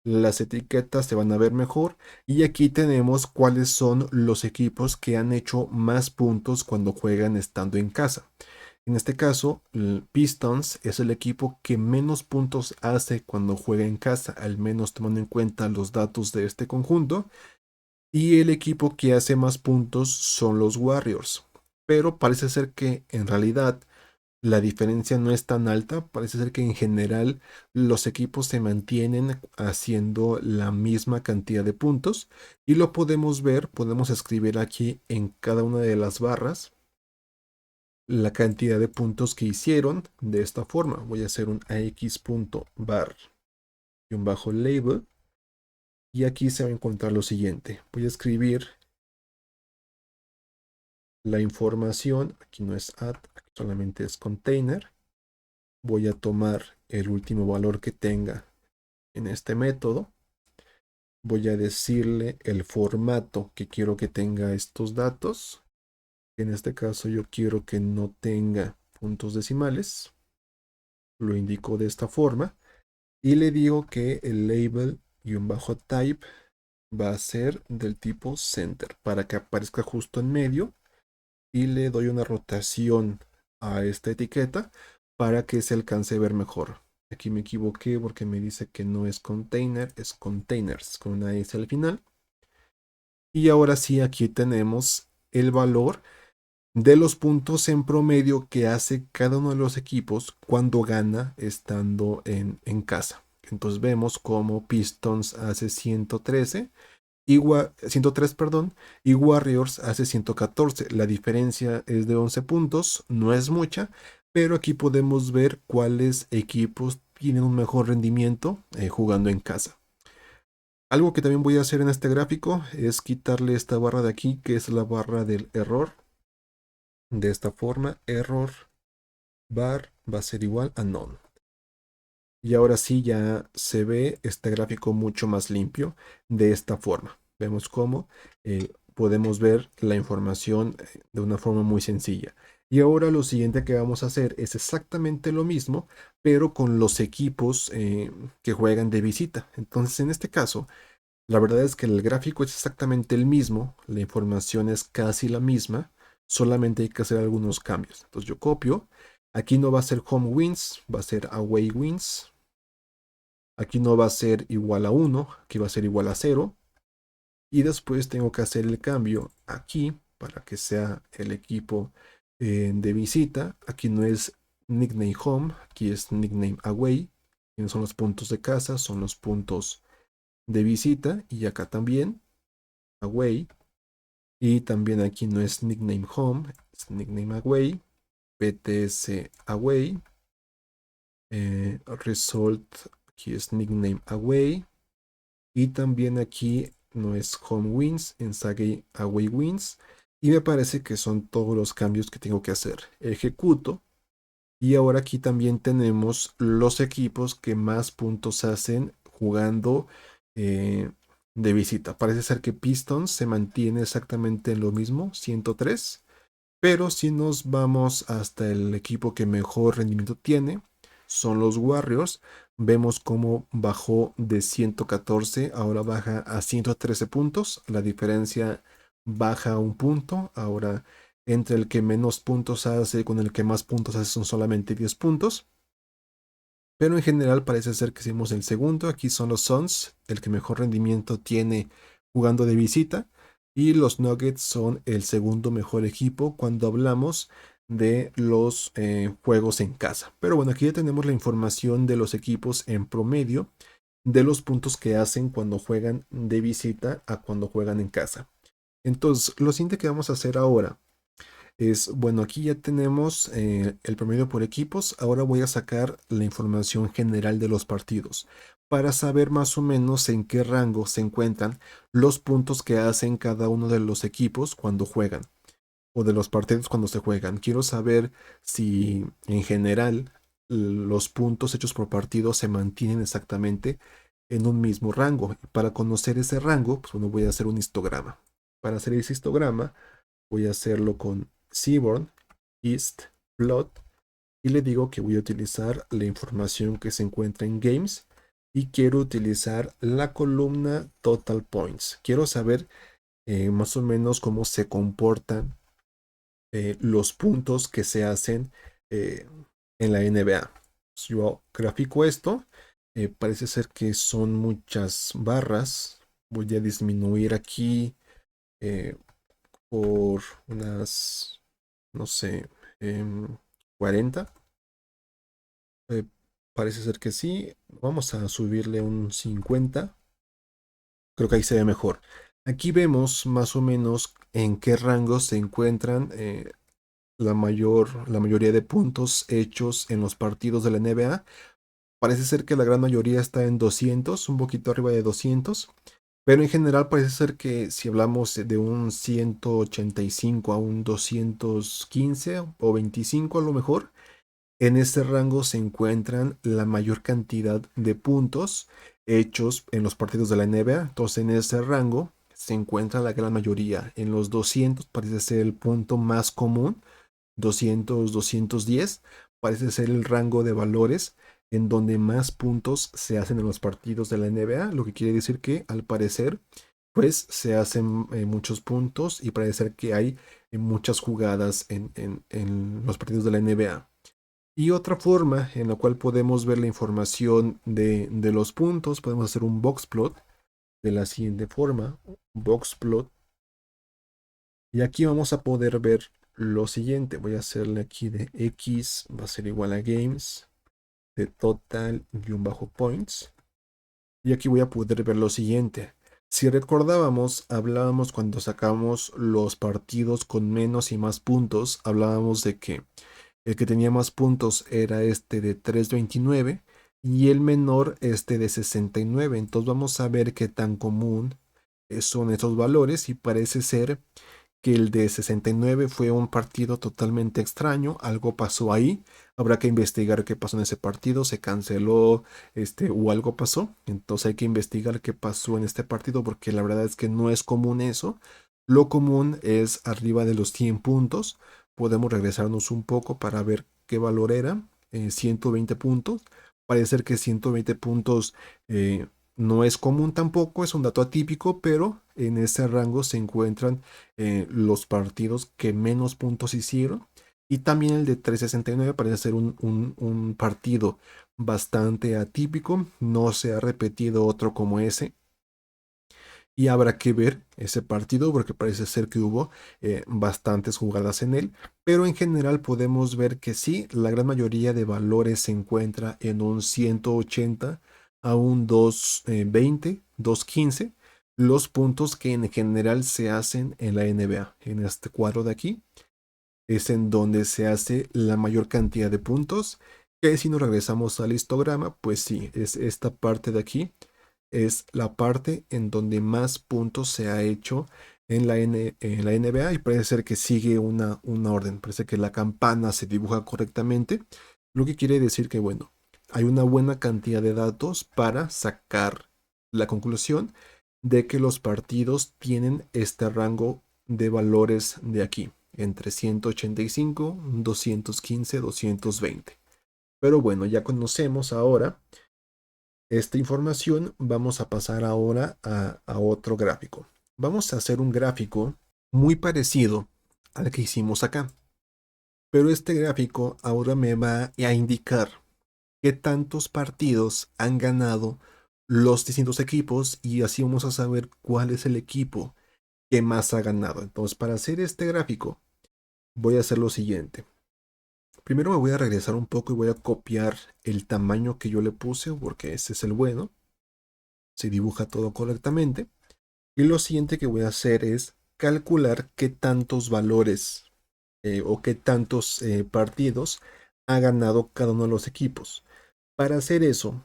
las etiquetas se van a ver mejor y aquí tenemos cuáles son los equipos que han hecho más puntos cuando juegan estando en casa. En este caso, el Pistons es el equipo que menos puntos hace cuando juega en casa, al menos tomando en cuenta los datos de este conjunto. Y el equipo que hace más puntos son los Warriors. Pero parece ser que en realidad la diferencia no es tan alta. Parece ser que en general los equipos se mantienen haciendo la misma cantidad de puntos. Y lo podemos ver, podemos escribir aquí en cada una de las barras la cantidad de puntos que hicieron de esta forma. Voy a hacer un ax.bar y un bajo label. Y aquí se va a encontrar lo siguiente. Voy a escribir la información. Aquí no es add, aquí solamente es container. Voy a tomar el último valor que tenga en este método. Voy a decirle el formato que quiero que tenga estos datos. En este caso yo quiero que no tenga puntos decimales. Lo indico de esta forma. Y le digo que el label y un bajo type va a ser del tipo center para que aparezca justo en medio. Y le doy una rotación a esta etiqueta para que se alcance a ver mejor. Aquí me equivoqué porque me dice que no es container, es containers con una S al final. Y ahora sí, aquí tenemos el valor de los puntos en promedio que hace cada uno de los equipos cuando gana estando en casa. Entonces vemos como Pistons hace 113 103, perdón, y Warriors hace 114. La diferencia es de 11 puntos, no es mucha, pero aquí podemos ver cuáles equipos tienen un mejor rendimiento jugando en casa. Algo que también voy a hacer en este gráfico es quitarle esta barra de aquí, que es la barra del error. De esta forma, error bar va a ser igual a none. Y ahora sí ya se ve este gráfico mucho más limpio de esta forma. Vemos cómo podemos ver la información de una forma muy sencilla. Y ahora lo siguiente que vamos a hacer es exactamente lo mismo, pero con los equipos que juegan de visita. Entonces, en este caso, la verdad es que el gráfico es exactamente el mismo, la información es casi la misma, solamente hay que hacer algunos cambios. Entonces yo copio, aquí no va a ser home wins, va a ser away wins. Aquí no va a ser igual a 1, aquí va a ser igual a 0. Y después tengo que hacer el cambio aquí para que sea el equipo de visita. Aquí no es nickname home, aquí es nickname away. Aquí no son los puntos de casa, son los puntos de visita. Y acá también away. Y también aquí no es nickname home, es nickname away. PTS away. Result, aquí es nickname away. Y también aquí no es home wins, en Sage away wins. Y me parece que son todos los cambios que tengo que hacer. Ejecuto. Y ahora aquí también tenemos los equipos que más puntos hacen jugando eh, de visita. Parece ser que Pistons se mantiene exactamente en lo mismo, 103. Pero si nos vamos hasta el equipo que mejor rendimiento tiene, son los Warriors. Vemos cómo bajó de 114, ahora baja a 113 puntos. La diferencia baja un punto. Ahora entre el que menos puntos hace con el que más puntos hace son solamente 10 puntos. Pero en general parece ser que hicimos el segundo. Aquí son los Suns, el que mejor rendimiento tiene jugando de visita. Y los Nuggets son el segundo mejor equipo cuando hablamos de los juegos en casa. Pero bueno, aquí ya tenemos la información de los equipos en promedio, de los puntos que hacen cuando juegan de visita a cuando juegan en casa. Entonces, lo siguiente que vamos a hacer ahora es, bueno, aquí ya tenemos el promedio por equipos. Ahora voy a sacar la información general de los partidos para saber más o menos en qué rango se encuentran los puntos que hacen cada uno de los equipos cuando juegan o de los partidos cuando se juegan. Quiero saber si en general los puntos hechos por partido se mantienen exactamente en un mismo rango. Para conocer ese rango, pues bueno, voy a hacer un histograma. Para hacer ese histograma, voy a hacerlo con Seaborn, East, Plot y le digo que voy a utilizar la información que se encuentra en Games y quiero utilizar la columna Total Points. Quiero saber más o menos cómo se comportan los puntos que se hacen eh, en la NBA. Si yo grafico esto, parece ser que son muchas barras. Voy a disminuir aquí eh, por unas, no sé, 40. Eh, Parece ser que sí. Vamos a subirle un 50. Creo que ahí se ve mejor. Aquí vemos más o menos en qué rango se encuentran la mayoría de puntos hechos en los partidos de la NBA. Parece ser que la gran mayoría está en 200, un poquito arriba de 200. Pero en general parece ser que si hablamos de un 185 a un 215 o 25 a lo mejor, en este rango se encuentran la mayor cantidad de puntos hechos en los partidos de la NBA. Entonces en ese rango se encuentra la gran mayoría. En los 200 parece ser el punto más común. 200, 210 parece ser el rango de valores en donde más puntos se hacen en los partidos de la NBA, lo que quiere decir que al parecer pues se hacen muchos puntos y parece ser que hay muchas jugadas en los partidos de la NBA. Y otra forma en la cual podemos ver la información de los puntos, podemos hacer un box plot de la siguiente forma, box plot, y aquí vamos a poder ver lo siguiente. Voy a hacerle aquí de X, va a ser igual a games, de total-points. Y aquí voy a poder ver lo siguiente. Si recordábamos, hablábamos cuando sacamos los partidos con menos y más puntos, hablábamos de que el que tenía más puntos era este de 329 y el menor este de 69. Entonces vamos a ver qué tan común son estos valores y parece ser que el de 69 fue un partido totalmente extraño, algo pasó ahí, habrá que investigar qué pasó en ese partido, se canceló o algo pasó, entonces hay que investigar qué pasó en este partido porque la verdad es que no es común eso, lo común es arriba de los 100 puntos, podemos regresarnos un poco para ver qué valor era, 120 puntos, parece ser que 120 puntos no es común tampoco, es un dato atípico, pero en ese rango se encuentran los partidos que menos puntos hicieron. Y también el de 369 parece ser un partido bastante atípico. No se ha repetido otro como ese. Y habrá que ver ese partido porque parece ser que hubo bastantes jugadas en él. Pero en general podemos ver que sí, la gran mayoría de valores se encuentra en un 180 a un 220, 215 los puntos que en general se hacen en la NBA. En este cuadro de aquí es en donde se hace la mayor cantidad de puntos. Que si nos regresamos al histograma, pues sí, es esta parte de aquí. Es la parte en donde más puntos se ha hecho en la NBA y parece ser que sigue una orden. Parece que la campana se dibuja correctamente, lo que quiere decir que, bueno, hay una buena cantidad de datos para sacar la conclusión de que los partidos tienen este rango de valores de aquí, entre 185, 215, 220. Pero bueno, ya conocemos ahora esta información, vamos a pasar ahora a otro gráfico. Vamos a hacer un gráfico muy parecido al que hicimos acá. Pero este gráfico ahora me va a indicar qué tantos partidos han ganado los distintos equipos y así vamos a saber cuál es el equipo que más ha ganado. Entonces, para hacer este gráfico, voy a hacer lo siguiente. Primero me voy a regresar un poco y voy a copiar el tamaño que yo le puse porque ese es el bueno. Se dibuja todo correctamente. Y lo siguiente que voy a hacer es calcular qué tantos valores o qué tantos partidos ha ganado cada uno de los equipos. Para hacer eso,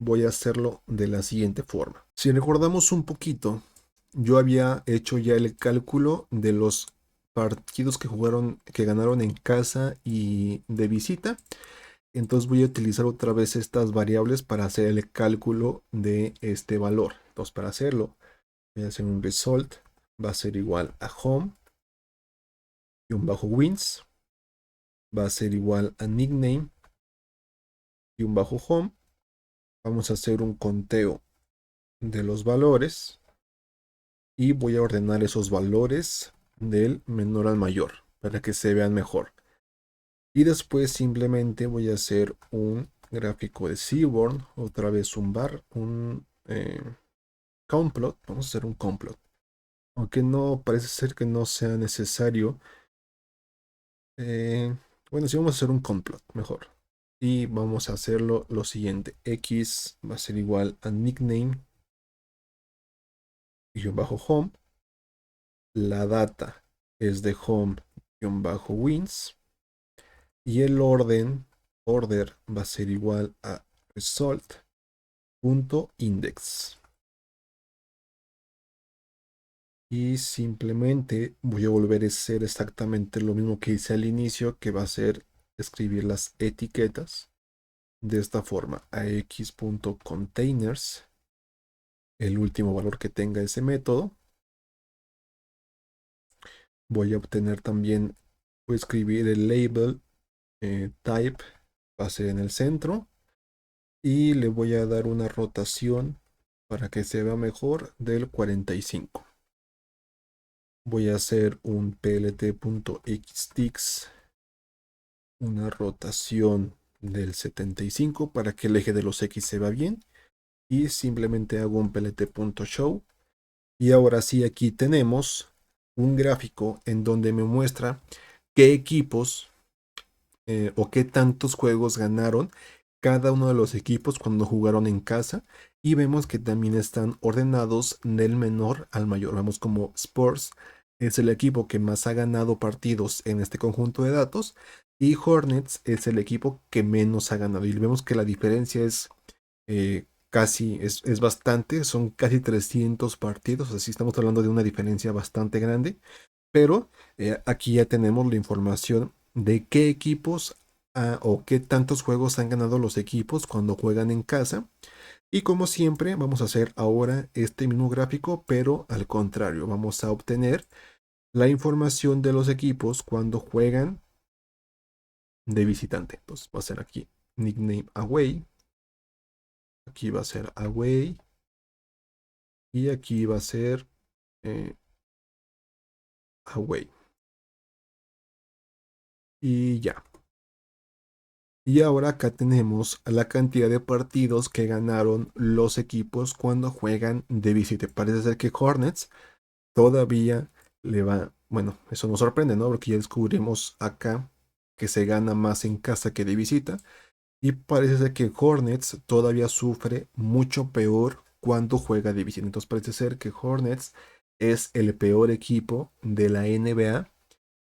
voy a hacerlo de la siguiente forma. Si recordamos un poquito, yo había hecho ya el cálculo de los partidos que jugaron, que ganaron en casa y de visita. Entonces voy a utilizar otra vez estas variables para hacer el cálculo de este valor. Entonces para hacerlo, voy a hacer un result, va a ser igual a home, y un bajo wins, va a ser igual a nickname, y un bajo home. Vamos a hacer un conteo de los valores, y voy a ordenar esos valores del menor al mayor, para que se vean mejor. Y después simplemente voy a hacer un gráfico de Seaborn, otra vez un bar, un complot, vamos a hacer un complot. Aunque no parece ser que no sea necesario. Eh, bueno, si vamos a hacer un complot, mejor. Y vamos a hacerlo lo siguiente. X va a ser igual a nickname bajo home. La data es de home bajo wins. Y el order va a ser igual a result.index. Y simplemente voy a volver a hacer exactamente lo mismo que hice al inicio, que va a ser escribir las etiquetas de esta forma: ax.containers, el último valor que tenga ese método. Voy a obtener también, voy a escribir el label type, va a ser en el centro, y le voy a dar una rotación para que se vea mejor del 45. Voy a hacer un plt.xtix, una rotación del 75 para que el eje de los X se vea bien. Y simplemente hago un plt.show. Y ahora sí, aquí tenemos un gráfico en donde me muestra qué equipos o qué tantos juegos ganaron cada uno de los equipos cuando jugaron en casa. Y vemos que también están ordenados del menor al mayor. Vemos como Spurs es el equipo que más ha ganado partidos en este conjunto de datos y Hornets es el equipo que menos ha ganado. Y vemos que la diferencia es es bastante, son casi 300 partidos, así estamos hablando de una diferencia bastante grande. Pero aquí ya tenemos la información de qué equipos o qué tantos juegos han ganado los equipos cuando juegan en casa. Y como siempre, vamos a hacer ahora este mismo gráfico, pero al contrario, vamos a obtener la información de los equipos cuando juegan de visitante. Entonces va a ser aquí nickname away, aquí va a ser away y aquí va a ser eh, away. Y ya. Y ahora acá tenemos la cantidad de partidos que ganaron los equipos cuando juegan de visita. Parece ser que Hornets todavía le va, bueno, eso nos sorprende, ¿no? Porque ya descubrimos acá que se gana más en casa que de visita. Y parece ser que Hornets todavía sufre mucho peor cuando juega de visita. Entonces parece ser que Hornets es el peor equipo de la NBA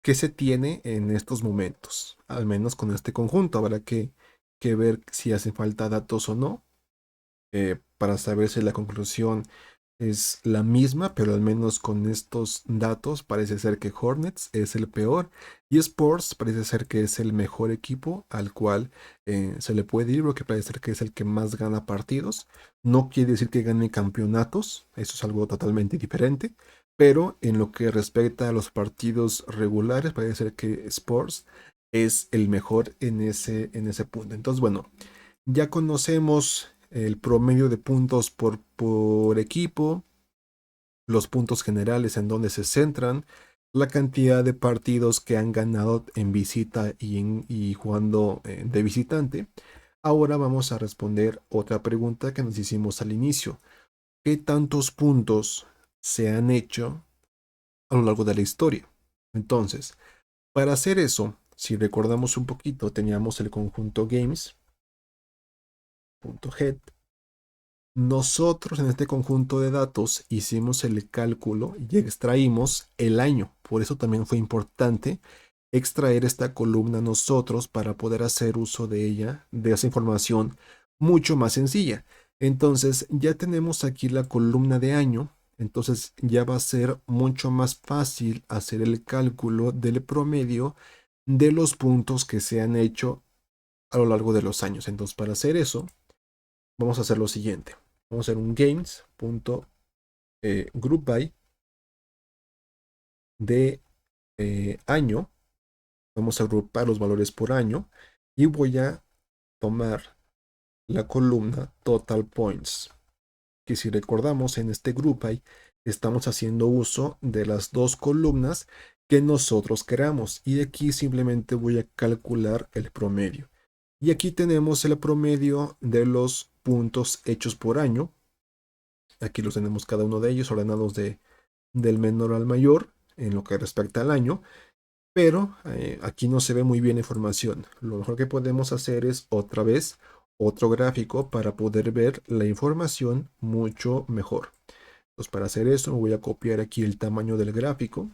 que se tiene en estos momentos, al menos con este conjunto. Habrá que ver si hacen falta datos o no, para saber si la conclusión es la misma, pero al menos con estos datos parece ser que Hornets es el peor y Sports parece ser que es el mejor equipo al cual se le puede ir, porque parece ser que es el que más gana partidos. No quiere decir que gane campeonatos, eso es algo totalmente diferente, pero en lo que respecta a los partidos regulares parece ser que Sports es el mejor en ese punto. Entonces, bueno, ya conocemos el promedio de puntos por equipo, los puntos generales en donde se centran, la cantidad de partidos que han ganado en visita y jugando de visitante. Ahora vamos a responder otra pregunta que nos hicimos al inicio. ¿Qué tantos puntos se han hecho a lo largo de la historia? Entonces, para hacer eso, si recordamos un poquito, teníamos el conjunto games.head. Nosotros en este conjunto de datos hicimos el cálculo y extraímos el año. Por eso también fue importante extraer esta columna nosotros para poder hacer uso de ella, de esa información mucho más sencilla. Entonces ya tenemos aquí la columna de año. Entonces ya va a ser mucho más fácil hacer el cálculo del promedio de los puntos que se han hecho a lo largo de los años. Entonces para hacer eso, vamos a hacer lo siguiente. Vamos a hacer un games.group by de año. Vamos a agrupar los valores por año y voy a tomar la columna total points, que si recordamos en este group by estamos haciendo uso de las dos columnas que nosotros queramos y aquí simplemente voy a calcular el promedio. Y aquí tenemos el promedio de los puntos hechos por año. Aquí los tenemos cada uno de ellos ordenados del menor al mayor en lo que respecta al año, pero aquí no se ve muy bien la información. Lo mejor que podemos hacer es otra vez otro gráfico para poder ver la información mucho mejor. Entonces para hacer eso voy a copiar aquí el tamaño del gráfico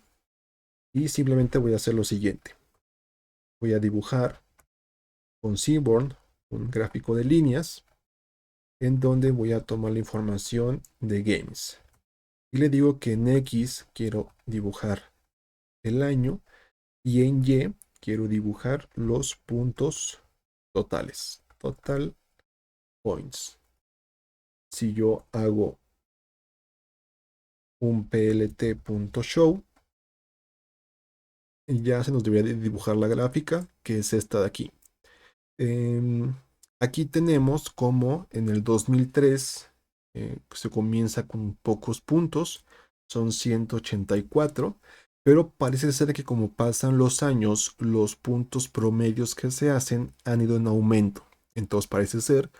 y simplemente voy a hacer lo siguiente. Voy a dibujar con Seaborn un gráfico de líneas en donde voy a tomar la información de games. Y le digo que en X quiero dibujar el año y en Y quiero dibujar los puntos totales. Total points. Si yo hago un plt.show, ya se nos debería dibujar la gráfica, que es esta de aquí. Aquí tenemos como en el 2003 se comienza con pocos puntos, son 184, pero parece ser que como pasan los años, los puntos promedios que se hacen han ido en aumento. Entonces parece ser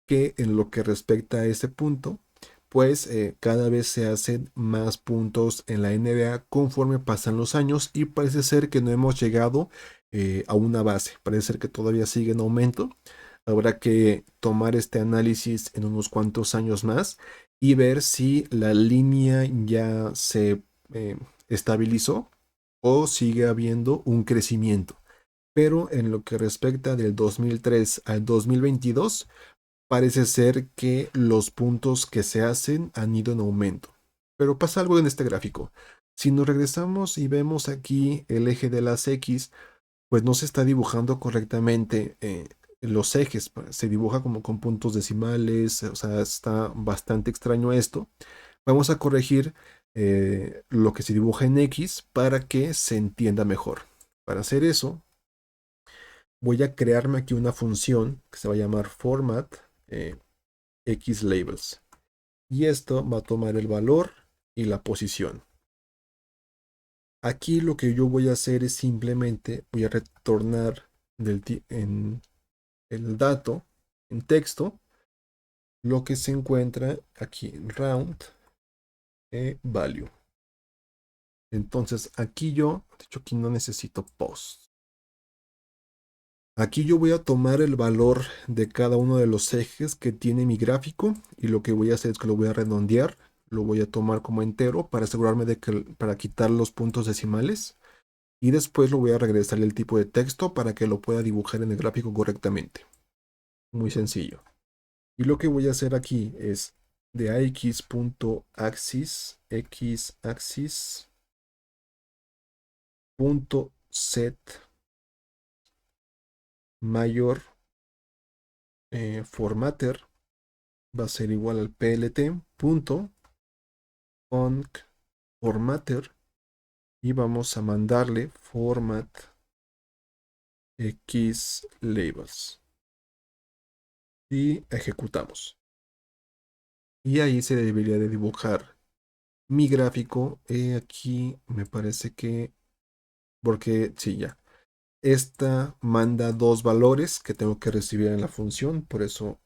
que en lo que respecta a ese punto, pues cada vez se hacen más puntos en la NBA conforme pasan los años y parece ser que no hemos llegado a una base, parece ser que todavía sigue en aumento. Habrá que tomar este análisis en unos cuantos años más y ver si la línea ya se eh, estabilizó o sigue habiendo un crecimiento. Pero en lo que respecta del 2003 al 2022, parece ser que los puntos que se hacen han ido en aumento. Pero pasa algo en este gráfico. Si nos regresamos y vemos aquí el eje de las X, pues no se está dibujando correctamente los ejes. Se dibuja como con puntos decimales, o sea, está bastante extraño esto. Vamos a corregir lo que se dibuja en X para que se entienda mejor. Para hacer eso, voy a crearme aquí una función que se va a llamar format xlabels. Y esto va a tomar el valor y la posición. Aquí lo que yo voy a hacer es simplemente voy a retornar en el dato, en texto, lo que se encuentra aquí en round value. Entonces aquí yo, de hecho aquí no necesito post. Aquí yo voy a tomar el valor de cada uno de los ejes que tiene mi gráfico y lo que voy a hacer es que lo voy a redondear, lo voy a tomar como entero para asegurarme de que para quitar los puntos decimales y después lo voy a regresar el tipo de texto para que lo pueda dibujar en el gráfico correctamente. Muy sencillo. Y lo que voy a hacer aquí es de ax.axis punto set mayor formatter va a ser igual al plt.conc formatter y vamos a mandarle format xlabels y ejecutamos. Y ahí se debería de dibujar mi gráfico. Aquí me parece que, porque sí, ya. Esta manda dos valores que tengo que recibir en la función, por eso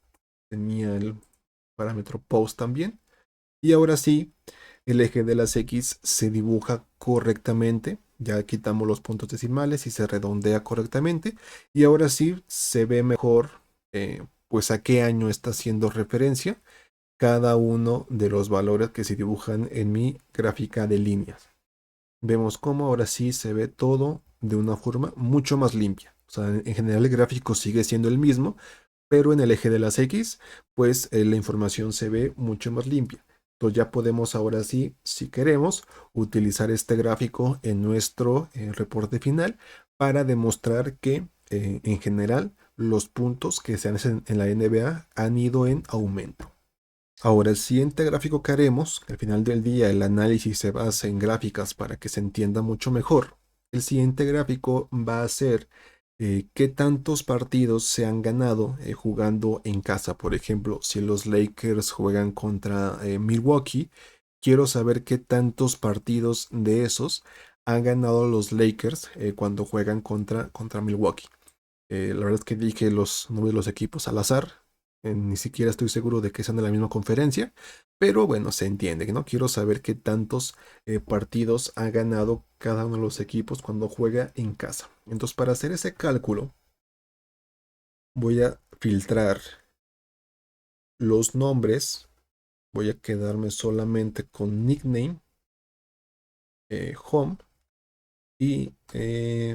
tenía el parámetro post también. Y ahora sí, el eje de las X se dibuja correctamente. Ya quitamos los puntos decimales y se redondea correctamente. Y ahora sí se ve mejor, pues a qué año está haciendo referencia cada uno de los valores que se dibujan en mi gráfica de líneas. Vemos cómo ahora sí se ve todo de una forma mucho más limpia. O sea, en general el gráfico sigue siendo el mismo, pero en el eje de las X, pues la información se ve mucho más limpia. Entonces ya podemos ahora sí, si queremos, utilizar este gráfico en nuestro reporte final para demostrar que en general los puntos que se hacen en la NBA han ido en aumento. Ahora, el siguiente gráfico que haremos, que al final del día el análisis se basa en gráficas para que se entienda mucho mejor. El siguiente gráfico va a ser qué tantos partidos se han ganado jugando en casa. Por ejemplo, si los Lakers juegan contra Milwaukee, quiero saber qué tantos partidos de esos han ganado los Lakers cuando juegan contra Milwaukee. La verdad es que dije los nombres de los equipos al azar. Ni siquiera estoy seguro de que sean de la misma conferencia. Pero bueno, se entiende, ¿no? Quiero saber qué tantos partidos ha ganado cada uno de los equipos cuando juega en casa. Entonces, para hacer ese cálculo, voy a filtrar los nombres. Voy a quedarme solamente con nickname, home. Y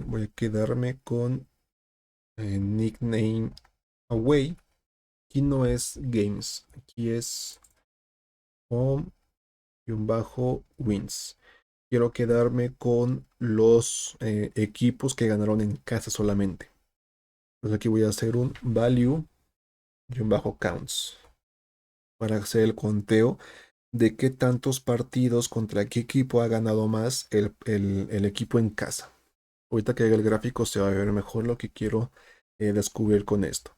voy a quedarme con nickname away. Aquí no es games, aquí es home-wins. Quiero quedarme con los equipos que ganaron en casa solamente. Entonces aquí voy a hacer un value-counts para hacer el conteo de qué tantos partidos contra qué equipo ha ganado más el equipo en casa. Ahorita que haga el gráfico se va a ver mejor lo que quiero descubrir con esto.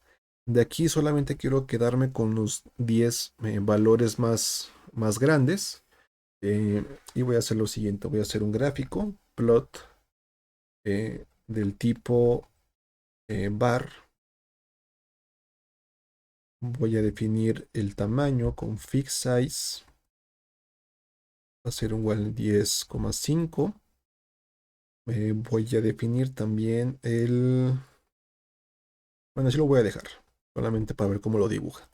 De aquí solamente quiero quedarme con los 10 valores más grandes. Y voy a hacer lo siguiente. Voy a hacer un gráfico, plot del tipo bar Voy a definir el tamaño con fix size. Va a ser igual 10,5. Voy a definir también el... Bueno, así lo voy a dejar, solamente para ver cómo lo dibuja.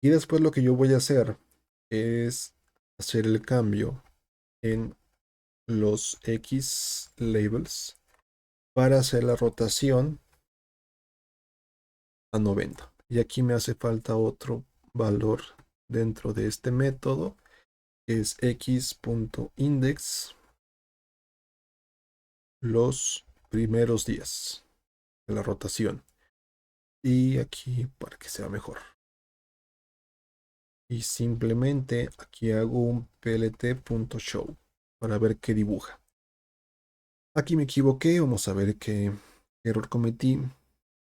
Y después lo que yo voy a hacer es hacer el cambio en los X labels para hacer la rotación a 90. Y aquí me hace falta otro valor dentro de este método, que es x.index los primeros días de la rotación. Y aquí para que sea mejor. Y simplemente aquí hago un plt.show para ver qué dibuja. Aquí me equivoqué, vamos a ver qué error cometí.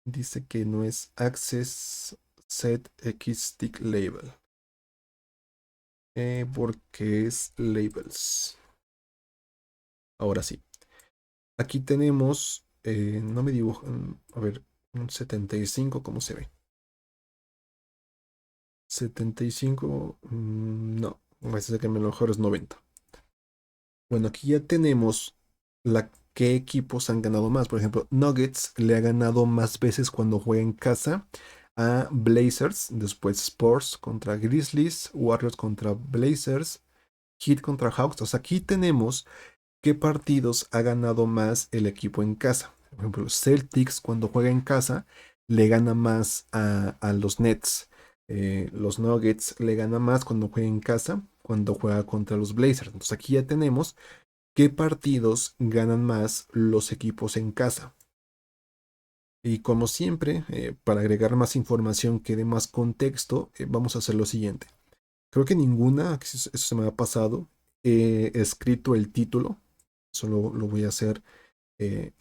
Dice que no es access set x tick label, porque es labels. Ahora sí. Aquí tenemos, no me dibujan, a ver, un 75, ¿cómo se ve? 75, no, me parece que a lo mejor es 90. Bueno, aquí ya tenemos qué equipos han ganado más. Por ejemplo, Nuggets le ha ganado más veces cuando juega en casa a Blazers, después Spurs contra Grizzlies, Warriors contra Blazers, Heat contra Hawks. O sea, aquí tenemos qué partidos ha ganado más el equipo en casa. Por ejemplo, Celtics cuando juega en casa le gana más a los Nets. Los Nuggets le gana más cuando juega en casa, cuando juega contra los Blazers. Entonces aquí ya tenemos qué partidos ganan más los equipos en casa. Y como siempre, para agregar más información que dé más contexto, vamos a hacer lo siguiente. Creo que ninguna, eso se me ha pasado, he escrito el título. Solo lo voy a hacer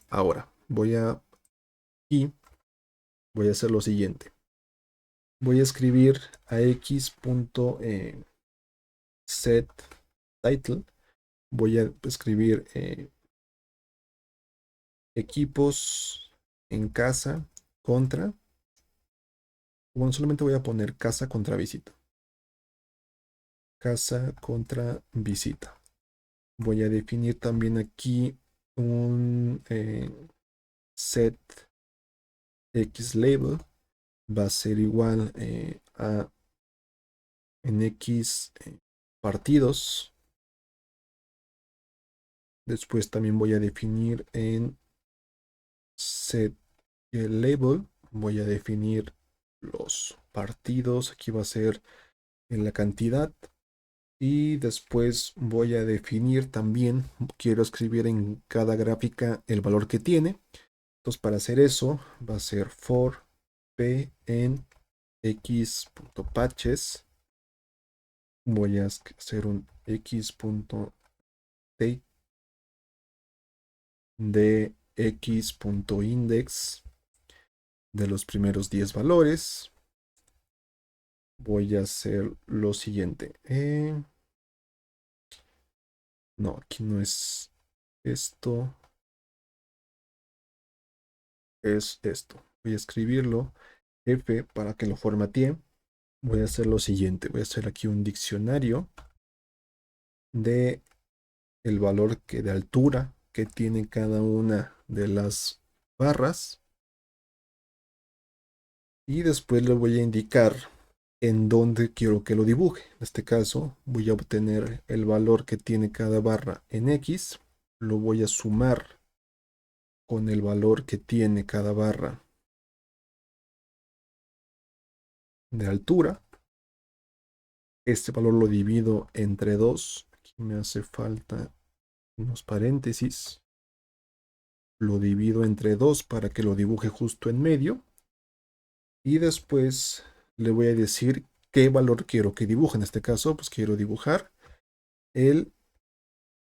ahora. Y voy a hacer lo siguiente. Voy a escribir a x.set title. Voy a escribir equipos en casa contra. Bueno, solamente voy a poner casa contra visita. Casa contra visita. Voy a definir también aquí un set x label. Va a ser igual a en X partidos. Después también voy a definir en set label. Voy a definir los partidos. Aquí va a ser en la cantidad. Y después voy a definir también, quiero escribir en cada gráfica el valor que tiene. Entonces para hacer eso va a ser for p en x.patches. Voy a hacer un x.take de x.index de los primeros 10 valores. Voy a hacer lo siguiente. No, aquí no es esto. Es esto. Voy a escribirlo. F para que lo formatee. Voy a hacer lo siguiente. Voy a hacer aquí un diccionario de el valor de altura que tiene cada una de las barras. Y después le voy a indicar en dónde quiero que lo dibuje. En este caso voy a obtener el valor que tiene cada barra en X. Lo voy a sumar con el valor que tiene cada barra de altura. Este valor lo divido entre 2. Aquí me hace falta unos paréntesis. Lo divido entre 2 para que lo dibuje justo en medio. Y después le voy a decir qué valor quiero que dibuje. En este caso, pues quiero dibujar el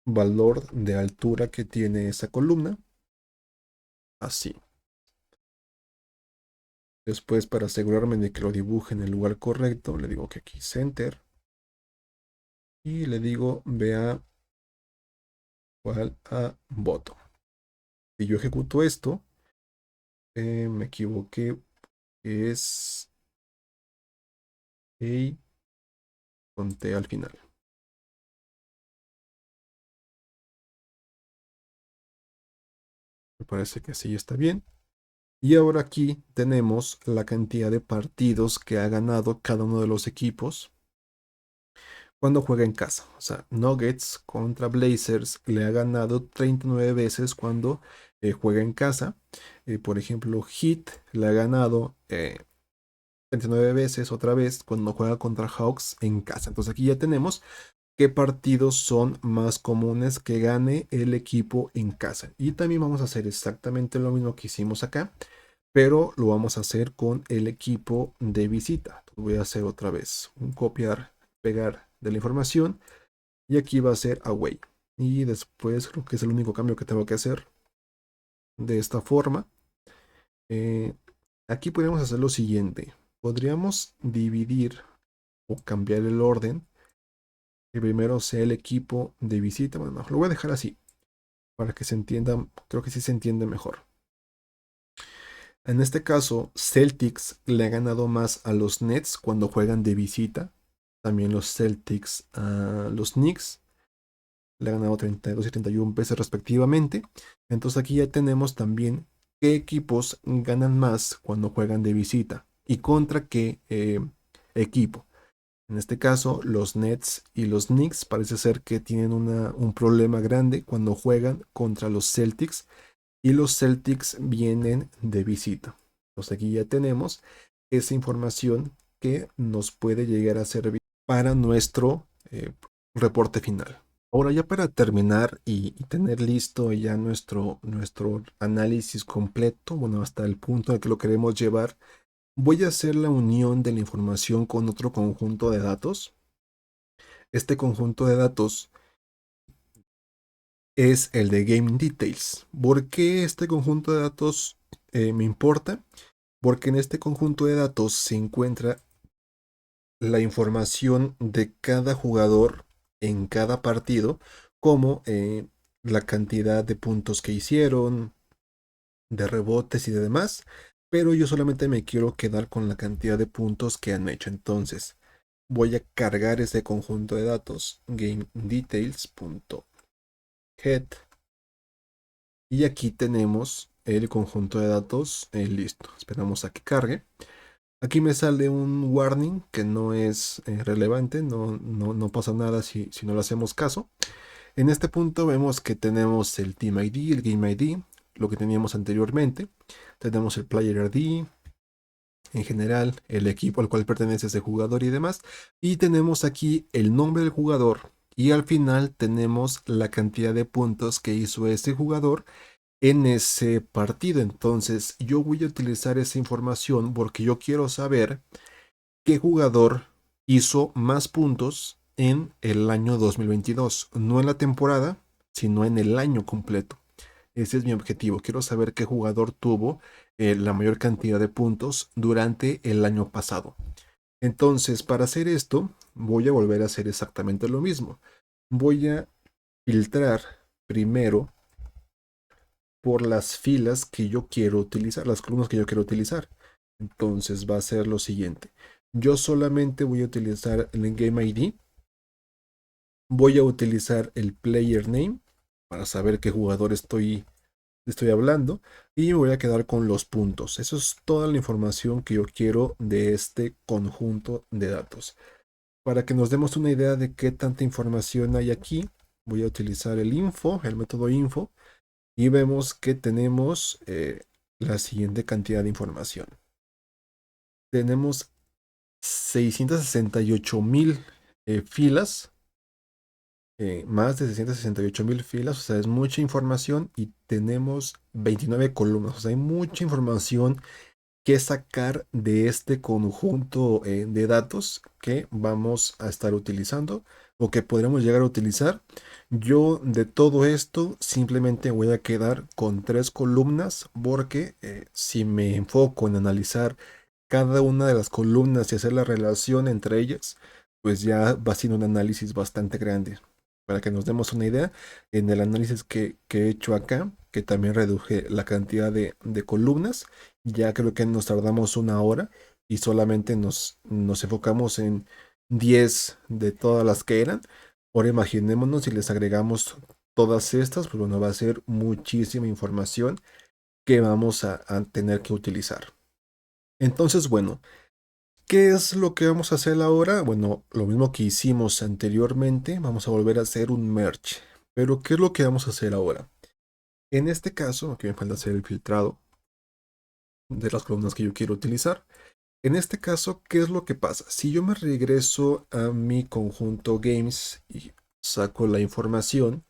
valor de altura que tiene esa columna. Así. Después, para asegurarme de que lo dibuje en el lugar correcto, le digo que aquí center. Y le digo vea igual a bottom. Si yo ejecuto esto, me equivoqué. Es y conté al final. Me parece que así está bien. Y ahora aquí tenemos la cantidad de partidos que ha ganado cada uno de los equipos cuando juega en casa. O sea, Nuggets contra Blazers le ha ganado 39 veces cuando juega en casa. Por ejemplo, Heat le ha ganado 39 veces otra vez cuando juega contra Hawks en casa. Entonces aquí ya tenemos qué partidos son más comunes que gane el equipo en casa. Y también vamos a hacer exactamente lo mismo que hicimos acá, pero lo vamos a hacer con el equipo de visita. Voy a hacer otra vez un copiar, pegar de la información y aquí va a ser away. Y después creo que es el único cambio que tengo que hacer de esta forma. Eh, Aquí podríamos hacer lo siguiente. Podríamos dividir o cambiar el orden. Que primero sea el equipo de visita. Bueno, no, lo voy a dejar así para que se entienda. Creo que sí se entiende mejor. En este caso, Celtics le ha ganado más a los Nets cuando juegan de visita. También los Celtics a los Knicks le ha ganado 32 y 31 veces respectivamente. Entonces aquí ya tenemos también qué equipos ganan más cuando juegan de visita y contra qué equipo. En este caso, los Nets y los Knicks parece ser que tienen un problema grande cuando juegan contra los Celtics y los Celtics vienen de visita. Entonces aquí ya tenemos esa información que nos puede llegar a servir para nuestro reporte final. Ahora ya para terminar y tener listo ya nuestro análisis completo, bueno, hasta el punto en el que lo queremos llevar, voy a hacer la unión de la información con otro conjunto de datos. Este conjunto de datos es el de Game Details. ¿Por qué este conjunto de datos me importa? Porque en este conjunto de datos se encuentra la información de cada jugador en cada partido, como la cantidad de puntos que hicieron, de rebotes y de demás, pero yo solamente me quiero quedar con la cantidad de puntos que han hecho. Entonces, voy a cargar ese conjunto de datos, gamedetails.head, y aquí tenemos el conjunto de datos listo. Esperamos a que cargue. Aquí me sale un warning que no es relevante, no pasa nada si no le hacemos caso. En este punto vemos que tenemos el Team ID, el Game ID, lo que teníamos anteriormente. Tenemos el Player ID, en general, el equipo al cual pertenece ese jugador y demás. Y tenemos aquí el nombre del jugador. Y al final tenemos la cantidad de puntos que hizo ese jugador en ese partido. Entonces yo voy a utilizar esa información porque yo quiero saber qué jugador hizo más puntos en el año 2022. No en la temporada, sino en el año completo. Ese es mi objetivo. Quiero saber qué jugador tuvo la mayor cantidad de puntos durante el año pasado. Entonces, para hacer esto, voy a volver a hacer exactamente lo mismo. Voy a filtrar primero por las filas que yo quiero utilizar, las columnas que yo quiero utilizar. Entonces va a ser lo siguiente. Yo solamente voy a utilizar el Game ID. Voy a utilizar el Player Name para saber qué jugador estoy hablando. Y me voy a quedar con los puntos. Eso es toda la información que yo quiero de este conjunto de datos. Para que nos demos una idea de qué tanta información hay aquí, voy a utilizar el info, el método info. Y vemos que tenemos la siguiente cantidad de información. Tenemos 668,000 filas, más de 668,000 filas, o sea, es mucha información y tenemos 29 columnas, o sea, hay mucha información que sacar de este conjunto de datos que vamos a estar utilizando o que podremos llegar a utilizar. Yo de todo esto simplemente voy a quedar con 3 columnas porque si me enfoco en analizar cada una de las columnas y hacer la relación entre ellas, pues ya va siendo un análisis bastante grande. Para que nos demos una idea, en el análisis que he hecho acá, que también reduje la cantidad de columnas, ya creo que nos tardamos 1 hora y solamente nos enfocamos en 10 de todas las que eran. Ahora imaginémonos si les agregamos todas estas, pues bueno, va a ser muchísima información que vamos a tener que utilizar. Entonces, bueno, ¿qué es lo que vamos a hacer ahora? Bueno, lo mismo que hicimos anteriormente, vamos a volver a hacer un merge. Pero, ¿qué es lo que vamos a hacer ahora? En este caso, aquí me falta hacer el filtrado de las columnas que yo quiero utilizar. En este caso, ¿qué es lo que pasa? Si yo me regreso a mi conjunto games y saco la información,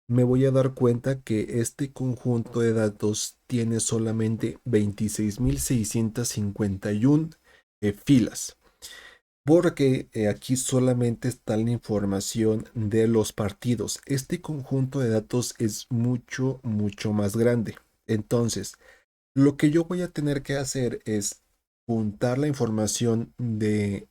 me voy a dar cuenta que este conjunto de datos tiene solamente 26.651 filas. Porque aquí solamente está la información de los partidos. Este conjunto de datos es mucho, mucho más grande. Entonces, lo que yo voy a tener que hacer es juntar la información de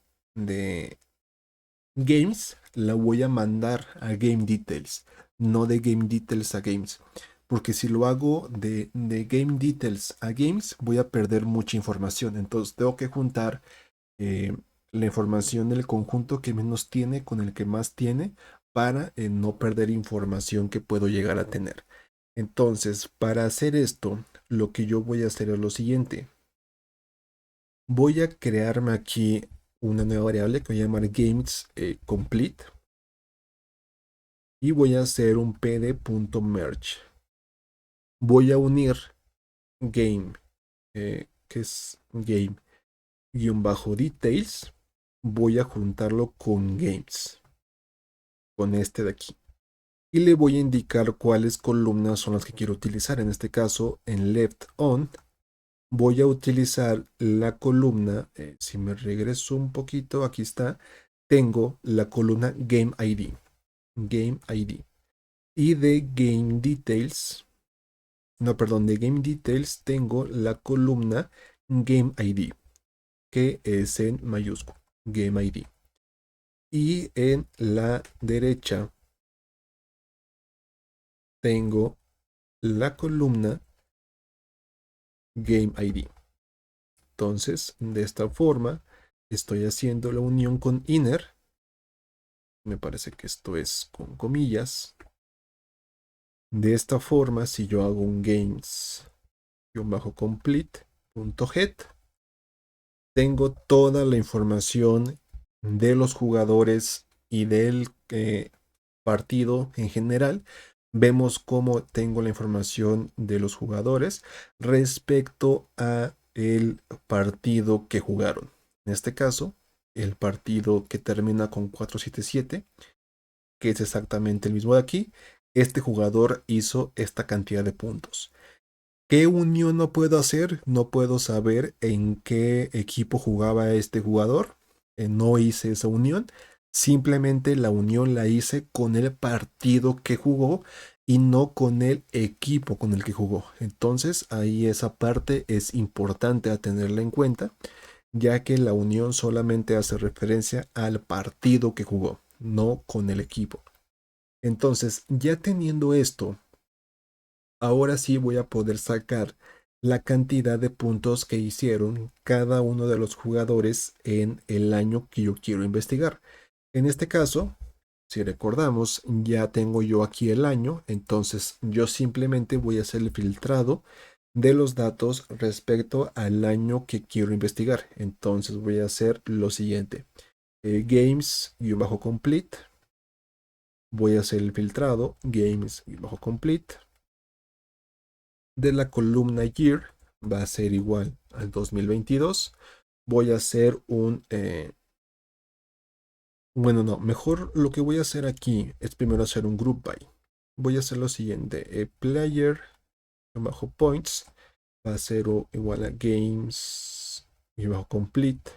Games, la voy a mandar a Game Details, no de Game Details a Games. Porque si lo hago de Game Details a Games, voy a perder mucha información. Entonces tengo que juntar eh, la información del conjunto que menos tiene con el que más tiene para no perder información que puedo llegar a tener. Entonces, para hacer esto, lo que yo voy a hacer es lo siguiente. Voy a crearme aquí una nueva variable que voy a llamar games complete y voy a hacer un pd.merge. Voy a unir game, que es game-details. Voy a juntarlo con games, con este de aquí. Y le voy a indicar cuáles columnas son las que quiero utilizar. En este caso, en left on, voy a utilizar la columna, si me regreso un poquito, aquí está, tengo la columna Game ID. Game ID. Y de Game Details, no, perdón, de Game Details tengo la columna Game ID, que es en mayúsculo, Game ID. Y en la derecha tengo la columna Game ID. Entonces, de esta forma, estoy haciendo la unión con inner. Me parece que esto es con comillas. De esta forma, si yo hago un games-complete.get, tengo toda la información de los jugadores y del partido en general. Vemos cómo tengo la información de los jugadores respecto a el partido que jugaron. En este caso, el partido que termina con 477, que es exactamente el mismo de aquí. Este jugador hizo esta cantidad de puntos. ¿Qué unión no puedo hacer? No puedo saber en qué equipo jugaba este jugador. No hice esa unión. Simplemente la unión la hice con el partido que jugó y no con el equipo con el que jugó. Entonces ahí esa parte es importante a tenerla en cuenta, ya que la unión solamente hace referencia al partido que jugó, no con el equipo. Entonces, ya teniendo esto, ahora sí voy a poder sacar la cantidad de puntos que hicieron cada uno de los jugadores en el año que yo quiero investigar. En este caso, si recordamos, ya tengo yo aquí el año, entonces yo simplemente voy a hacer el filtrado de los datos respecto al año que quiero investigar. Entonces voy a hacer lo siguiente. Games-complete. Voy a hacer el filtrado games-complete de la columna year, va a ser igual al 2022. Voy a hacer bueno, no, mejor lo que voy a hacer aquí es primero hacer un group by. Voy a hacer lo siguiente, player bajo points va a ser igual a games y bajo complete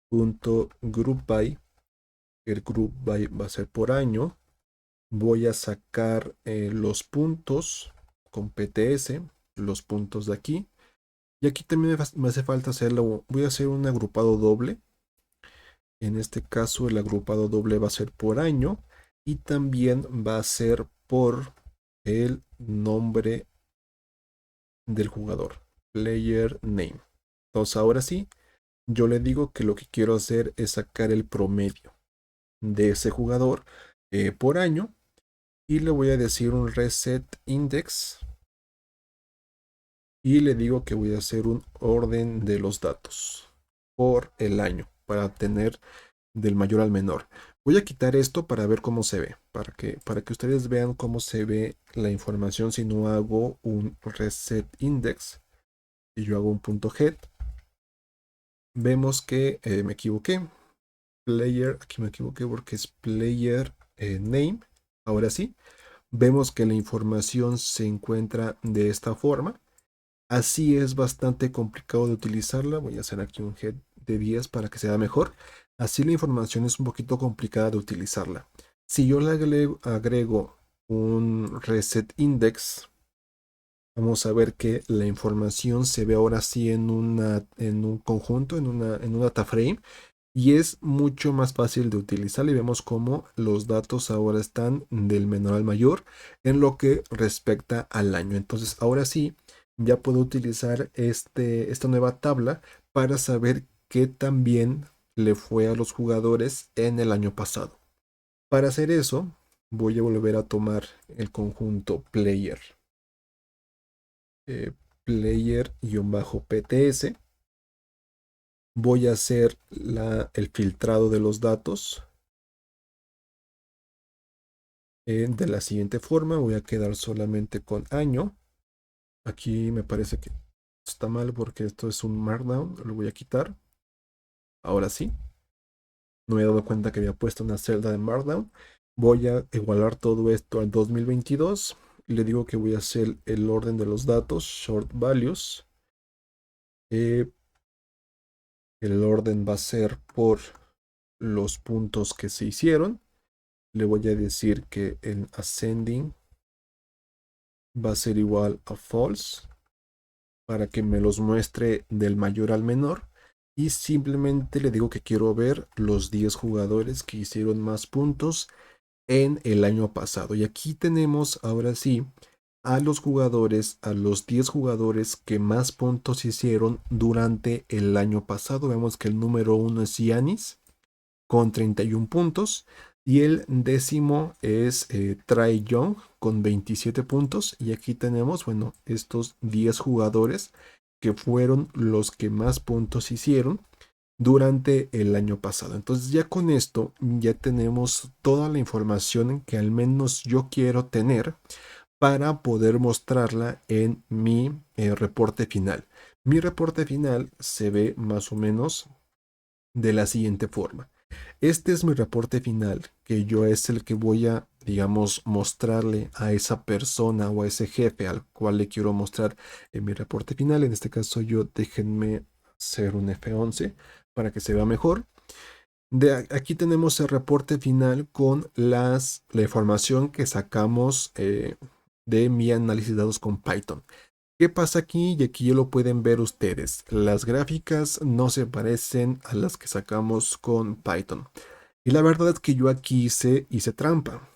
punto group by. El group by va a ser por año. Voy a sacar los puntos con PTS, los puntos de aquí. Y aquí también me hace falta hacerlo. Voy a hacer un agrupado doble. En este caso el agrupado doble va a ser por año y también va a ser por el nombre del jugador. Player name. Entonces ahora sí, yo le digo que lo que quiero hacer es sacar el promedio de ese jugador por año y le voy a decir un reset index y le digo que voy a hacer un orden de los datos por el año para tener del mayor al menor. Voy a quitar esto para ver cómo se ve, para que ustedes vean cómo se ve la información si no hago un reset index y yo hago un punto head. Vemos que me equivoqué. Player, aquí me equivoqué porque es player name. Ahora sí, vemos que la información se encuentra de esta forma. Así es bastante complicado de utilizarla. Voy a hacer aquí un head de 10 para que sea mejor. Así la información es un poquito complicada de utilizarla. Si yo le agrego un reset index, vamos a ver que la información se ve ahora sí en un conjunto, en un data frame. Y es mucho más fácil de utilizar y vemos cómo los datos ahora están del menor al mayor en lo que respecta al año. Entonces ahora sí ya puedo utilizar esta nueva tabla para saber qué tan bien le fue a los jugadores en el año pasado. Para hacer eso voy a volver a tomar el conjunto player, eh, player-pts. Voy a hacer el filtrado de los datos de la siguiente forma. Voy a quedar solamente con año. Aquí me parece que está mal porque esto es un markdown. Lo voy a quitar. Ahora sí. No me he dado cuenta que había puesto una celda de markdown. Voy a igualar todo esto al 2022. Y le digo que voy a hacer el orden de los datos. Short values. Eh, el orden va a ser por los puntos que se hicieron. Le voy a decir que el ascending va a ser igual a false para que me los muestre del mayor al menor. Y simplemente le digo que quiero ver los 10 jugadores que hicieron más puntos en el año pasado. Y aquí tenemos ahora sí a los 10 jugadores que más puntos hicieron durante el año pasado. Vemos que el número 1 es Giannis con 31 puntos. Y el décimo es Trae Young con 27 puntos. Y aquí tenemos, bueno, estos 10 jugadores que fueron los que más puntos hicieron durante el año pasado. Entonces ya con esto ya tenemos toda la información que al menos yo quiero tener para poder mostrarla en mi reporte final. Mi reporte final se ve más o menos de la siguiente forma. Este es mi reporte final, que yo es el que voy a, digamos, mostrarle a esa persona o a ese jefe al cual le quiero mostrar en mi reporte final. En este caso yo déjenme hacer un F11 para que se vea mejor. Aquí tenemos el reporte final con la información que sacamos de mi análisis de datos con Python. ¿Qué pasa aquí? Y aquí ya lo pueden ver ustedes. Las gráficas no se parecen a las que sacamos con Python. Y la verdad es que yo aquí hice trampa.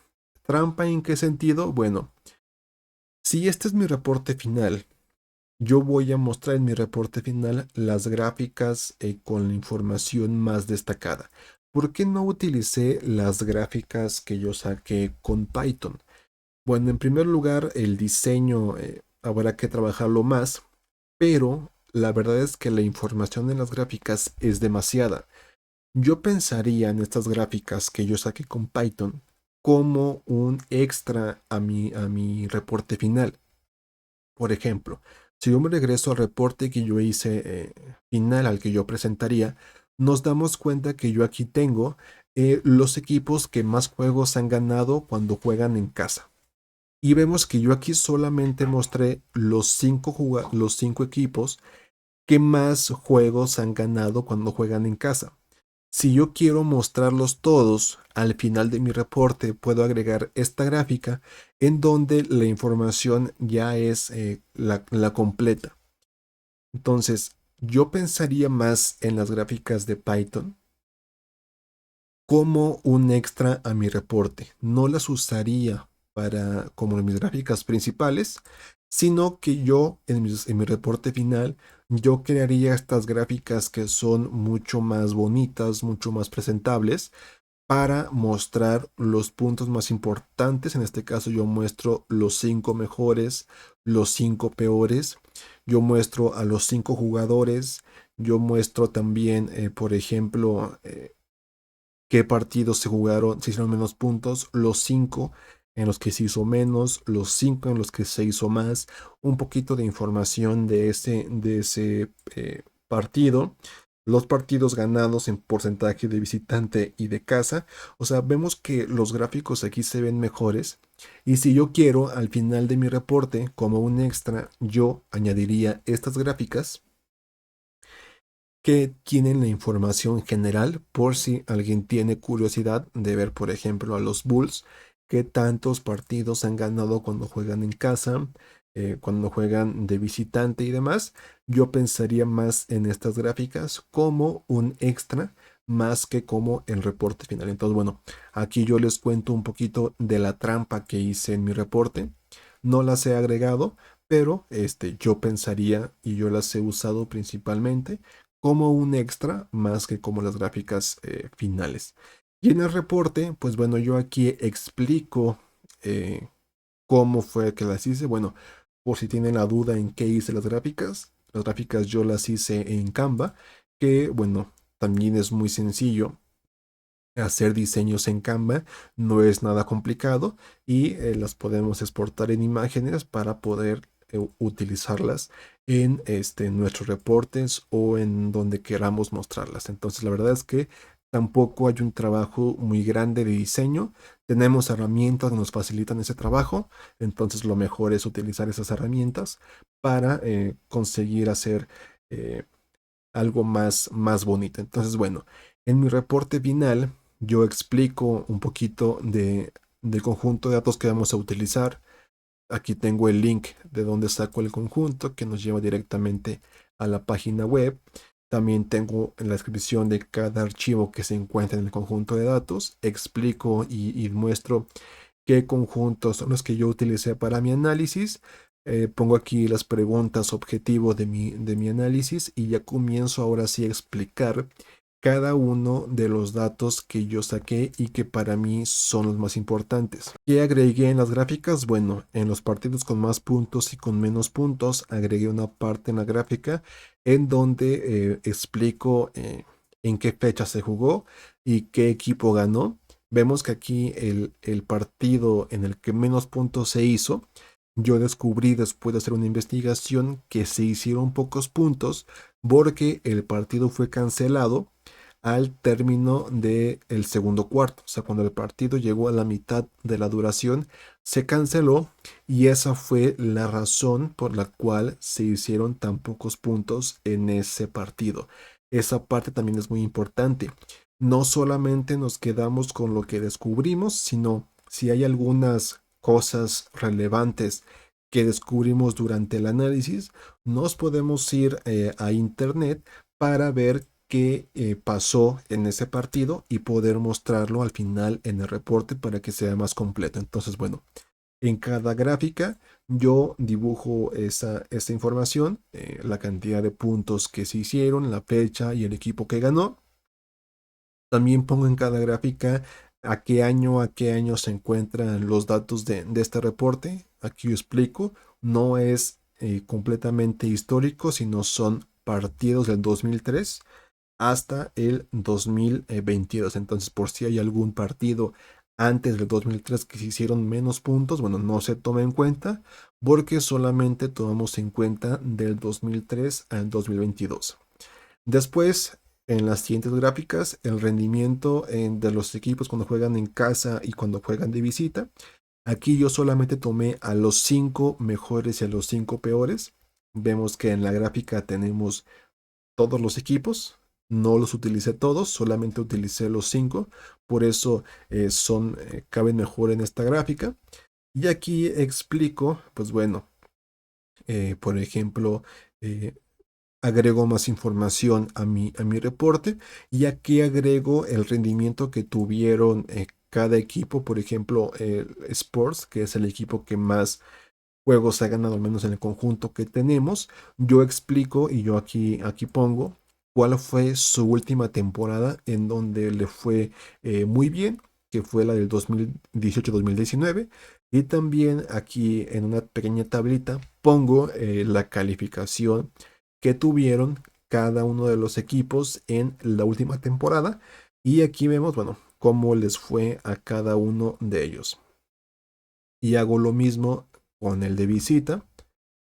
¿Trampa en qué sentido? Bueno, si este es mi reporte final, yo voy a mostrar en mi reporte final las gráficas con la información más destacada. ¿Por qué no utilicé las gráficas que yo saqué con Python? Bueno, en primer lugar, el diseño habrá que trabajarlo más, pero la verdad es que la información en las gráficas es demasiada. Yo pensaría en estas gráficas que yo saqué con Python como un extra a mi reporte final. Por ejemplo, si yo me regreso al reporte que yo hice final al que yo presentaría, nos damos cuenta que yo aquí tengo los equipos que más juegos han ganado cuando juegan en casa. Y vemos que yo aquí solamente mostré los cinco equipos que más juegos han ganado cuando juegan en casa. Si yo quiero mostrarlos todos, al final de mi reporte puedo agregar esta gráfica en donde la información ya es la completa. Entonces, yo pensaría más en las gráficas de Python como un extra a mi reporte. No las usaría como mis gráficas principales, sino que yo en mi reporte final, yo crearía estas gráficas que son mucho más bonitas, mucho más presentables para mostrar los puntos más importantes. En este caso yo muestro los 5 mejores, los 5 peores, yo muestro a los 5 jugadores, yo muestro también, por ejemplo, qué partidos se jugaron, se hicieron menos puntos, los 5 en los que se hizo menos, los 5 en los que se hizo más, un poquito de información de ese partido, los partidos ganados en porcentaje de visitante y de casa. O sea, vemos que los gráficos aquí se ven mejores. Y si yo quiero, al final de mi reporte, como un extra, yo añadiría estas gráficas que tienen la información general por si alguien tiene curiosidad de ver, por ejemplo, a los Bulls, qué tantos partidos han ganado cuando juegan en casa, cuando juegan de visitante y demás. Yo pensaría más en estas gráficas como un extra más que como el reporte final. Entonces, bueno, aquí yo les cuento un poquito de la trampa que hice en mi reporte. No las he agregado, pero yo pensaría y yo las he usado principalmente como un extra más que como las gráficas finales. Y en el reporte, pues bueno, yo aquí explico eh, cómo fue que las hice. Bueno, por si tienen la duda en qué hice las gráficas yo las hice en Canva, que bueno, también es muy sencillo. Hacer diseños en Canva no es nada complicado y las podemos exportar en imágenes para poder utilizarlas en nuestros reportes o en donde queramos mostrarlas. Entonces, la verdad es que tampoco hay un trabajo muy grande de diseño. Tenemos herramientas que nos facilitan ese trabajo. Entonces, lo mejor es utilizar esas herramientas para conseguir hacer eh, algo más bonito. Entonces, bueno, en mi reporte final yo explico un poquito del conjunto de datos que vamos a utilizar. Aquí tengo el link de donde saco el conjunto que nos lleva directamente a la página web. También tengo en la descripción de cada archivo que se encuentra en el conjunto de datos. Explico y muestro qué conjuntos son los que yo utilicé para mi análisis. Pongo aquí las preguntas objetivo de mi análisis y ya comienzo ahora sí a explicar cada uno de los datos que yo saqué y que para mí son los más importantes. ¿Qué agregué en las gráficas? Bueno, en los partidos con más puntos y con menos puntos, agregué una parte en la gráfica en donde explico en qué fecha se jugó y qué equipo ganó. Vemos que aquí el partido en el que menos puntos se hizo, yo descubrí después de hacer una investigación que se hicieron pocos puntos porque el partido fue cancelado al término del segundo cuarto. O sea, cuando el partido llegó a la mitad de la duración, se canceló y esa fue la razón por la cual se hicieron tan pocos puntos en ese partido. Esa parte también es muy importante. No solamente nos quedamos con lo que descubrimos, sino si hay algunas cosas relevantes que descubrimos durante el análisis, nos podemos ir a internet para ver qué pasó en ese partido y poder mostrarlo al final en el reporte para que sea más completo. Entonces, bueno, en cada gráfica yo dibujo esa información, la cantidad de puntos que se hicieron, la fecha y el equipo que ganó. También pongo en cada gráfica a qué año se encuentran los datos de este reporte. Aquí yo explico, no es completamente histórico, sino son partidos del 2003 hasta el 2022. Entonces, por si hay algún partido antes del 2003 que se hicieron menos puntos, bueno, no se toma en cuenta porque solamente tomamos en cuenta del 2003 al 2022. Después, en las siguientes gráficas, el rendimiento de los equipos cuando juegan en casa y cuando juegan de visita. Aquí yo solamente tomé a los 5 mejores y a los 5 peores. Vemos que en la gráfica tenemos todos los equipos. No los utilicé todos, solamente utilicé los 5. Por eso caben mejor en esta gráfica. Y aquí explico, pues bueno, por ejemplo, eh, agrego más información a mi reporte y aquí agrego el rendimiento que tuvieron cada equipo. Por ejemplo, el Sports, que es el equipo que más juegos ha ganado, al menos en el conjunto que tenemos. Yo explico y yo aquí pongo cuál fue su última temporada en donde le fue muy bien, que fue la del 2018-2019. Y también aquí en una pequeña tablita pongo la calificación que tuvieron cada uno de los equipos en la última temporada. Y aquí vemos, bueno, cómo les fue a cada uno de ellos. Y hago lo mismo con el de visita.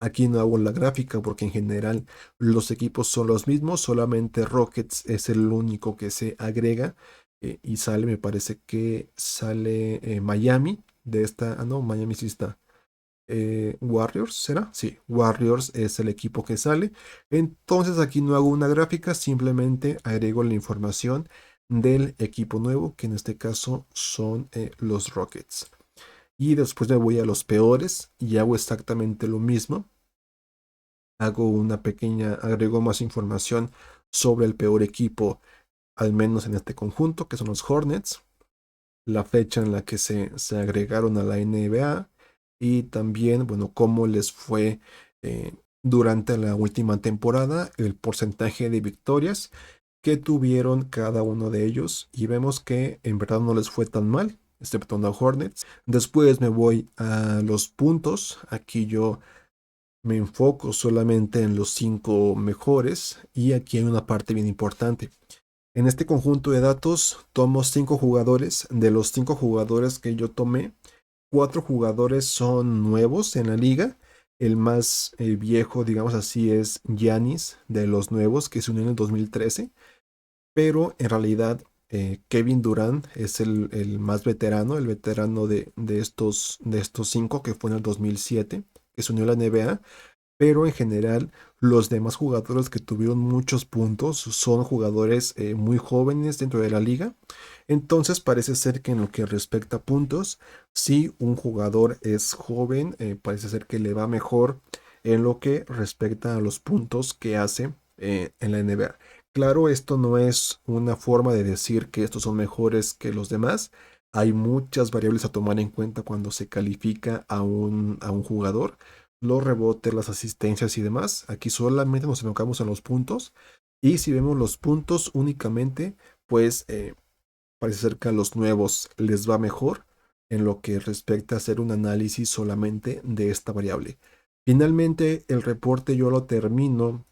Aquí no hago la gráfica porque en general los equipos son los mismos, solamente Rockets es el único que se agrega y sale, me parece que sale Miami de esta, no, Miami sí está. Warriors, ¿será? Sí, Warriors es el equipo que sale. Entonces aquí no hago una gráfica, simplemente agrego la información del equipo nuevo, que en este caso son los Rockets. Y después me voy a los peores y hago exactamente lo mismo. Hago una pequeña, agrego más información sobre el peor equipo, al menos en este conjunto, que son los Hornets, la fecha en la que se agregaron a la NBA y también, bueno, cómo les fue durante la última temporada, el porcentaje de victorias que tuvieron cada uno de ellos y vemos que en verdad no les fue tan mal, excepto a Hornets. Después me voy a los puntos, aquí yo me enfoco solamente en los 5 mejores y aquí hay una parte bien importante. En este conjunto de datos tomo 5 jugadores. De los 5 jugadores que yo tomé, 4 jugadores son nuevos en la liga. El más viejo, digamos así, es Giannis de los nuevos que se unió en el 2013. Pero en realidad Kevin Durant es el más veterano, el veterano de estos 5 que fue en el 2007, que se unió a la NBA. Pero en general los demás jugadores que tuvieron muchos puntos son jugadores muy jóvenes dentro de la liga. Entonces parece ser que en lo que respecta a puntos, si un jugador es joven, parece ser que le va mejor en lo que respecta a los puntos que hace en la NBA. Claro, esto no es una forma de decir que estos son mejores que los demás. Hay muchas variables a tomar en cuenta cuando se califica a un jugador, los rebotes, las asistencias y demás. Aquí solamente nos enfocamos en los puntos. Y si vemos los puntos únicamente, pues parece ser que a los nuevos les va mejor en lo que respecta a hacer un análisis solamente de esta variable. Finalmente, el reporte yo lo termino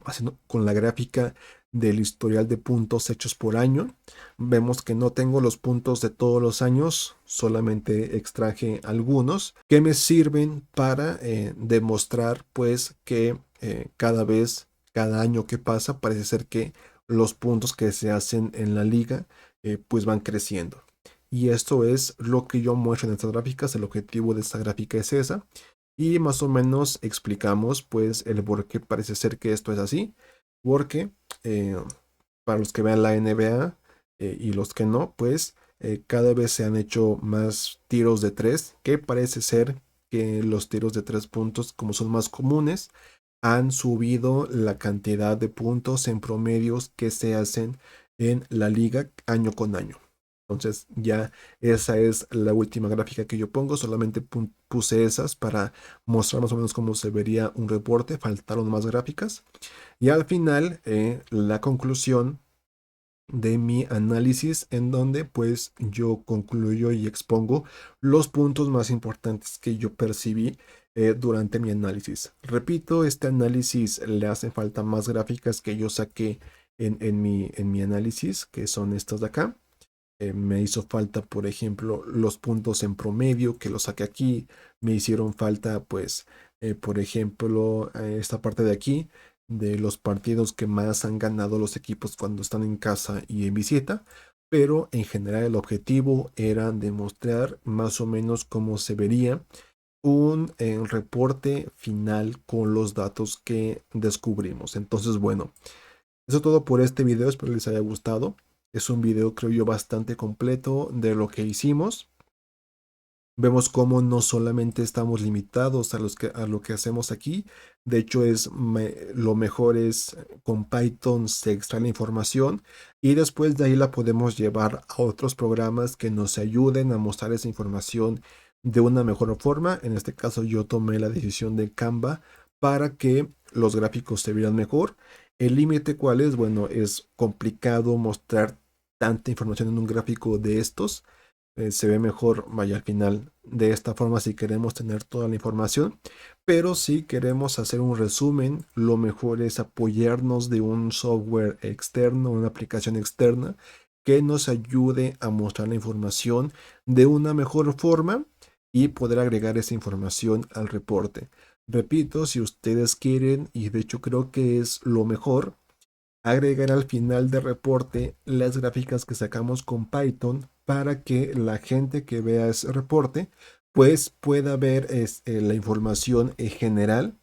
haciendo con la gráfica del historial de puntos hechos por año. Vemos que no tengo los puntos de todos los años, solamente extraje algunos que me sirven para demostrar pues que cada año que pasa, parece ser que los puntos que se hacen en la liga pues van creciendo. Y esto es lo que yo muestro en estas gráficas. El objetivo de esta gráfica es esa. Y más o menos explicamos pues el por qué parece ser que esto es así. Porque eh, para los que vean la NBA y los que no, pues cada vez se han hecho más tiros de tres, que parece ser que los tiros de 3 puntos, como son más comunes, han subido la cantidad de puntos en promedios que se hacen en la liga año con año. Entonces ya esa es la última gráfica que yo pongo. Solamente puse esas para mostrar más o menos cómo se vería un reporte. Faltaron más gráficas. Y al final la conclusión de mi análisis en donde pues yo concluyo y expongo los puntos más importantes que yo percibí durante mi análisis. Repito, este análisis le hacen falta más gráficas que yo saqué en mi análisis, que son estas de acá. Me hizo falta, por ejemplo, los puntos en promedio que los saqué aquí. Me hicieron falta, pues, por ejemplo, esta parte de aquí, de los partidos que más han ganado los equipos cuando están en casa y en visita. Pero en general el objetivo era demostrar más o menos cómo se vería un reporte final con los datos que descubrimos. Entonces, bueno, eso es todo por este video, espero les haya gustado. Es un video, creo yo, bastante completo de lo que hicimos. Vemos cómo no solamente estamos limitados a lo que hacemos aquí. De hecho, lo mejor es con Python se extrae la información y después de ahí la podemos llevar a otros programas que nos ayuden a mostrar esa información de una mejor forma. En este caso yo tomé la decisión de Canva para que los gráficos se vieran mejor. El límite cuál es, bueno, es complicado mostrar tanta información en un gráfico de estos. Se ve mejor, vaya al final, de esta forma si queremos tener toda la información. Pero si queremos hacer un resumen, lo mejor es apoyarnos de un software externo, una aplicación externa que nos ayude a mostrar la información de una mejor forma y poder agregar esa información al reporte. Repito, si ustedes quieren, y de hecho creo que es lo mejor, agregar al final del reporte las gráficas que sacamos con Python para que la gente que vea ese reporte pues pueda ver la información general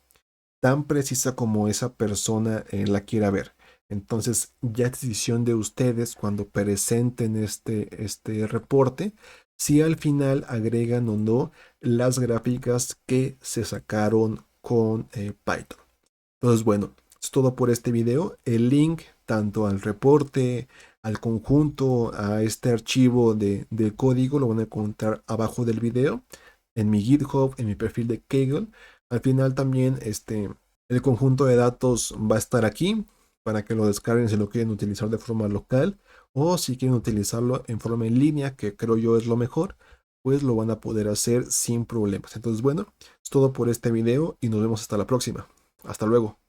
tan precisa como esa persona la quiera ver. Entonces ya es decisión de ustedes cuando presenten este reporte si al final agregan o no las gráficas que se sacaron con Python. Entonces, bueno, es todo por este video. El link tanto al reporte, al conjunto, a este archivo de código lo van a encontrar abajo del video, en mi GitHub, en mi perfil de Kaggle. Al final también el conjunto de datos va a estar aquí para que lo descarguen si lo quieren utilizar de forma local o si quieren utilizarlo en forma en línea, que creo yo es lo mejor, pues lo van a poder hacer sin problemas. Entonces, bueno, es todo por este video y nos vemos hasta la próxima. Hasta luego.